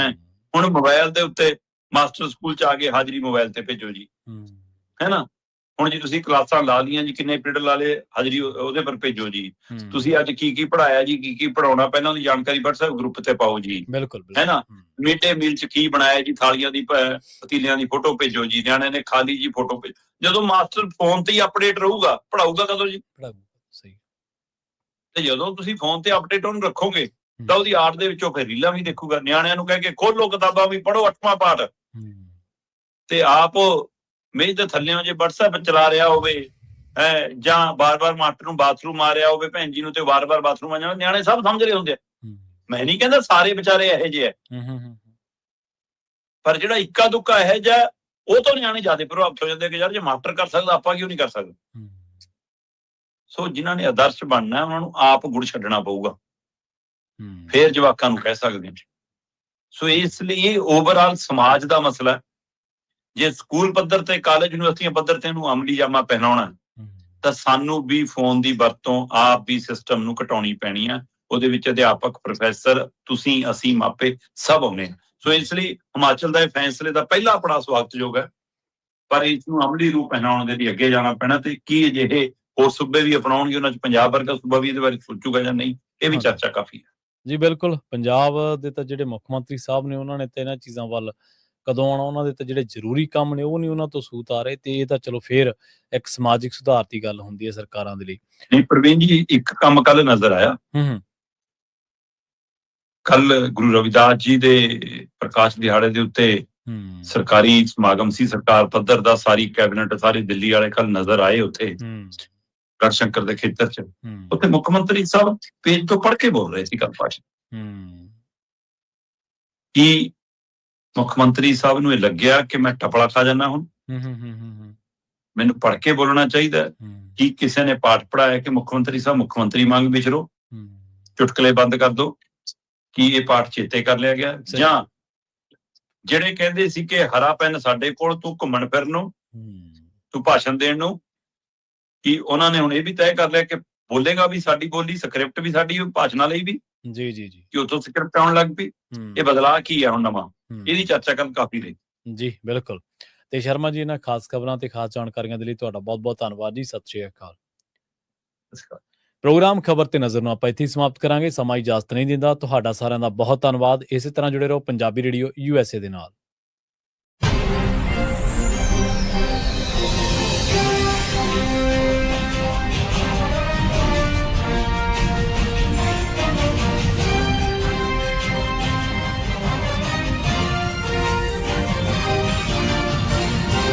ਹੁਣ ਮੋਬਾਇਲ ਦੇ ਉੱਤੇ ਮਾਸਟਰ ਸਕੂਲ 'ਚ ਆ ਕੇ ਹਾਜ਼ਰੀ ਮੋਬਾਇਲ ਤੇ ਭੇਜੋ ਜੀ, ਹੈ ਨਾ। ਹੁਣ ਜੀ ਤੁਸੀਂ ਕਲਾਸਾਂ ਲਾ ਲਈਆਂ ਜੀ, ਕਿੰਨੇ ਪੀਰੀਅਡ ਲਾ ਲਏ, ਹਾਜ਼ਰੀ ਉਹਦੇ ਪਰ ਭੇਜੋ ਜੀ। ਤੁਸੀਂ ਅੱਜ ਕੀ ਪੜ੍ਹਾਇਆ ਜੀ, ਕੀ ਪੜ੍ਹਾਉਣਾ, ਪਹਿਲਾਂ ਉਹਦੀ ਜਾਣਕਾਰੀ WhatsApp ਗਰੁੱਪ ਤੇ ਪਾਓ ਜੀ, ਹੈ ਨਾ। ਮਿਡ ਡੇ ਮੀਲ 'ਚ ਕੀ ਬਣਾਇਆ ਜੀ, ਥਾਲੀਆਂ ਦੀ, ਪਤੀਲਿਆਂ ਦੀ ਫੋਟੋ ਭੇਜੋ ਜੀ, ਨਿਆਣੇ ਨੇ ਖਾ ਲਈ ਜੀ, ਫੋਟੋ ਭੇਜੋ। ਜਦੋਂ ਮਾਸਟਰ ਫੋਨ ਤੇ ਹੀ ਅਪਡੇਟ ਰਹੂਗਾ, ਪੜ੍ਹਾਊਗਾ ਕਦੋਂ ਜੀ? ਸਹੀ। ਤੇ ਜਦੋਂ ਤੁਸੀਂ ਫੋਨ ਤੇ ਅਪਡੇਟ ਉਹਨੂੰ ਰੱਖੋਗੇ ਤਾਂ ਉਹਦੀ ਆੜ ਦੇ ਵਿੱਚੋਂ ਫਿਰ ਰੀਲਾਂ ਵੀ ਦੇਖੂਗਾ। ਨਿਆਣਿਆਂ ਨੂੰ ਕਹਿ ਕੇ ਖੋਲੋ ਕਿਤਾਬਾਂ ਵੀ ਪੜ੍ਹੋ 8ਵਾਂ ਪਾਠ, ਤੇ ਆਪ ਮੇਜ਼ ਦੇ ਥੱਲਿਆਂ ਜੇ WhatsApp ਚਲਾ ਰਿਹਾ ਹੋਵੇ, ਜਾਂ ਬਾਰ-ਬਾਰ ਮਾਸਟਰ ਨੂੰ ਬਾਥਰੂਮ ਆ ਰਿਹਾ ਹੋਵੇ, ਭੈਣ ਜੀ ਨੂੰ, ਤੇ ਵਾਰ-ਵਾਰ ਬਾਥਰੂਮ ਆ ਜਾਣਾ, ਨਿਆਣੇ ਸਭ ਸਮਝ ਰਹੇ ਹੁੰਦੇ ਆ। ਮੈਂ ਨਹੀਂ ਕਹਿੰਦਾ ਸਾਰੇ ਵਿਚਾਰੇ ਇਹੋ ਜਿਹੇ ਆ, ਪਰ ਜਿਹੜਾ ਇੱਕਾ ਦੁੱਕਾ ਇਹੋ ਜਿਹਾ, ਉਹ ਤੋਂ ਨਿਆਣੇ ਜ਼ਿਆਦਾ ਪ੍ਰਭਾਵਿਤ ਹੋ ਜਾਂਦੇ ਕਿ ਯਾਰ ਜੇ ਮਾਸਟਰ ਕਰ ਸਕਦਾ ਆਪਾਂ ਕਿਉਂ ਨਹੀਂ ਕਰ ਸਕਦੇ। ਸੋ ਜਿਨ੍ਹਾਂ ਨੇ ਆਦਰਸ਼ ਬਣਨਾ, ਉਹਨਾਂ ਨੂੰ ਆਪ ਗੁੜ ਛੱਡਣਾ ਪਊਗਾ, ਫੇਰ ਜਵਾਕਾਂ ਨੂੰ ਕਹਿ ਸਕਦੇ ਹਾਂ। ਸੋ ਇਸ ਲਈ ਇਹ ਓਵਰਆਲ ਸਮਾਜ ਦਾ ਮਸਲਾ। ਜੇ ਸਕੂਲ ਪੱਧਰ ਤੇ, ਕਾਲਜ, ਯੂਨੀਵਰਸਿਟੀਆਂ ਪੱਧਰ ਤੇ ਇਹਨੂੰ ਅਮਲੀ ਜਾਮਾ ਪਹਿਨਾਉਣਾ, ਤਾਂ ਸਾਨੂੰ ਵੀ ਫੋਨ ਦੀ ਵਰਤੋਂ ਆਪ ਵੀ ਸਿਸਟਮ ਨੂੰ ਘਟਾਉਣੀ ਪੈਣੀ ਆ। ਉਹਦੇ ਵਿੱਚ ਅਧਿਆਪਕ, ਪ੍ਰੋਫੈਸਰ, ਤੁਸੀਂ, ਅਸੀਂ, ਮਾਪੇ ਸਭ ਆਉਂਦੇ ਆ। ਸੋ ਇਸ ਲਈ ਹਿਮਾਚਲ ਦਾ ਇਹ ਫੈਸਲੇ ਦਾ ਪਹਿਲਾ ਪੜਾਅ ਸਵਾਗਤਯੋਗ ਹੈ, ਪਰ ਇਸ ਨੂੰ ਅਮਲੀ ਰੂਪ ਪਹਿਨਾਉਣ ਦੇ ਲਈ ਅੱਗੇ ਜਾਣਾ ਪੈਣਾ। ਤੇ ਕੀ ਅਜਿਹੇ ਹੋਰ ਸੂਬੇ ਵੀ ਅਪਣਾਉਣਗੇ, ਉਹਨਾਂ 'ਚ ਪੰਜਾਬ ਵਰਗਾ ਸੂਬਾ ਵੀ ਇਹਦੇ ਬਾਰੇ ਸੋਚੂਗਾ ਜਾਂ ਨਹੀਂ, ਇਹ ਵੀ ਚਰਚਾ ਕਾਫੀ ਹੈ। ਜੀ ਬਿਲਕੁਲ, ਪੰਜਾਬ ਦੇ ਤਾਂ ਜਿਹੜੇ ਮੁੱਖ ਮੰਤਰੀ ਸਾਹਿਬ ਨੇ ਉਹਨਾਂ ਨੇ ਤਾਂ ਇਹਨਾਂ ਚੀਜ਼ਾਂ ਵੱਲ ਕਦੋਂ ਆਉਣਾ, ਉਹਨਾਂ ਦੇ ਤਾਂ ਜਿਹੜੇ ਜ਼ਰੂਰੀ ਕੰਮ ਨੇ ਉਹ ਨਹੀਂ ਉਹਨਾਂ ਤੋਂ ਸੂਤ ਆ ਰਹੇ, ਤੇ ਇਹ ਤਾਂ ਚਲੋ ਫਿਰ ਇੱਕ ਸਮਾਜਿਕ ਸੁਧਾਰ ਦੀ ਗੱਲ ਹੁੰਦੀ ਹੈ ਸਰਕਾਰਾਂ ਦੇ ਲਈ। ਨਹੀਂ ਪ੍ਰਵੀਨ ਜੀ, ਇੱਕ ਕੰਮ ਕੱਲ ਨਜ਼ਰ ਆਇਆ। ਹੂੰ ਕੱਲ ਗੁਰੂ ਰਵਿਦਾਸ ਜੀ ਦੇ ਪ੍ਰਕਾਸ਼ ਦਿਹਾੜੇ ਦੇ ਉੱਤੇ ਹੂੰ ਸਰਕਾਰੀ ਸਮਾਗਮ ਸੀ, ਸਰਕਾਰ ਪੱਧਰ ਦਾ, ਸਾਰੀ ਕੈਬਨਿਟ, ਸਾਰੇ ਦਿੱਲੀ ਵਾਲੇ ਕੱਲ ਨਜ਼ਰ ਆਏ ਉੱਥੇ ਹੂੰ ਗੜਸ਼ੰਕਰ ਦੇ ਖੇਤਰ 'ਚ। ਹੂੰ ਉੱਥੇ ਮੁੱਖ ਮੰਤਰੀ ਸਾਹਿਬ ਪੇਜ ਤੋਂ ਪੜ੍ਹ ਕੇ ਬੋਲ ਰਹੇ ਸੀ ਕੱਲ ਭਾਸ਼ਣ। ਹੂੰ ਕੀ ਮੁੱਖ ਮੰਤਰੀ ਸਾਹਿਬ ਨੂੰ ਇਹ ਲੱਗਿਆ ਕਿ ਮੈਂ ਟਪਲਾ ਖਾ ਜਾਣਾ, ਹੁਣ ਹੂੰ ਮੈਨੂੰ ਪੜ੍ਹ ਕੇ ਬੋਲਣਾ ਚਾਹੀਦਾ? ਕੀ ਕਿਸੇ ਨੇ ਪਾਠ ਪੜਾਇਆ ਕਿ ਮੁੱਖ ਮੰਤਰੀ ਸਾਹਿਬ ਮੁੱਖ ਮੰਤਰੀ ਵਾਂਗ ਵਿਚਰੋ, ਚੁਟਕਲੇ ਬੰਦ ਕਰ ਦੋ? ਕੀ ਇਹ ਪਾਠ ਚੇਤੇ ਕਰ ਲਿਆ ਗਿਆ? ਜਾਂ ਜਿਹੜੇ ਕਹਿੰਦੇ ਸੀ ਕਿ ਹਰਾ ਪੈਨ ਸਾਡੇ ਕੋਲ, ਤੂੰ ਘੁੰਮਣ ਫਿਰਨ ਨੂੰ, ਤੂੰ ਭਾਸ਼ਣ ਦੇਣ ਨੂੰ, ਕੀ ਉਹਨਾਂ ਨੇ ਹੁਣ ਇਹ ਵੀ ਤੈਅ ਕਰ ਲਿਆ ਕਿ ਬੋਲੇਗਾ ਵੀ ਸਾਡੀ ਬੋਲੀ, ਸਕ੍ਰਿਪਟ ਵੀ ਸਾਡੀ, ਭਾਸ਼ਣਾਂ ਲਈ ਵੀ? ਜੀ ਜੀ ਜੀ ਕਿ ਉੱਥੋਂ ਸਕ੍ਰਿਪਟ ਆਉਣ ਲੱਗ ਪਈ? ਇਹ ਬਦਲਾਅ ਕੀ ਹੈ ਹੁਣ ਨਵਾਂ? ਇਹਦੀ ਚਰਚਾ ਕੱਲ ਕਾਫੀ ਰਹੀ। ਜੀ ਬਿਲਕੁਲ। ਤੇ ਸ਼ਰਮਾ ਜੀ, ਇਹਨਾਂ ਖਾਸ ਖਬਰਾਂ ਤੇ ਖਾਸ ਜਾਣਕਾਰੀਆਂ ਦੇ ਲਈ ਤੁਹਾਡਾ ਬਹੁਤ ਬਹੁਤ ਧੰਨਵਾਦ ਜੀ। ਸਤਿ ਸ਼੍ਰੀ ਅਕਾਲ। ਪ੍ਰੋਗਰਾਮ ਖਬਰ ਤੇ ਨਜ਼ਰ ਨੂੰ ਆਪਾਂ ਇੱਥੇ ਹੀ ਸਮਾਪਤ ਕਰਾਂਗੇ। ਸਮਾਂ ਇਜਾਜ਼ਤ ਨਹੀਂ ਦਿੰਦਾ। ਤੁਹਾਡਾ ਸਾਰਿਆਂ ਦਾ ਬਹੁਤ ਧੰਨਵਾਦ। ਇਸੇ ਤਰ੍ਹਾਂ ਜੁੜੇ ਰਹੋ ਪੰਜਾਬੀ ਰੇਡੀਓ USA ਦੇ ਨਾਲ।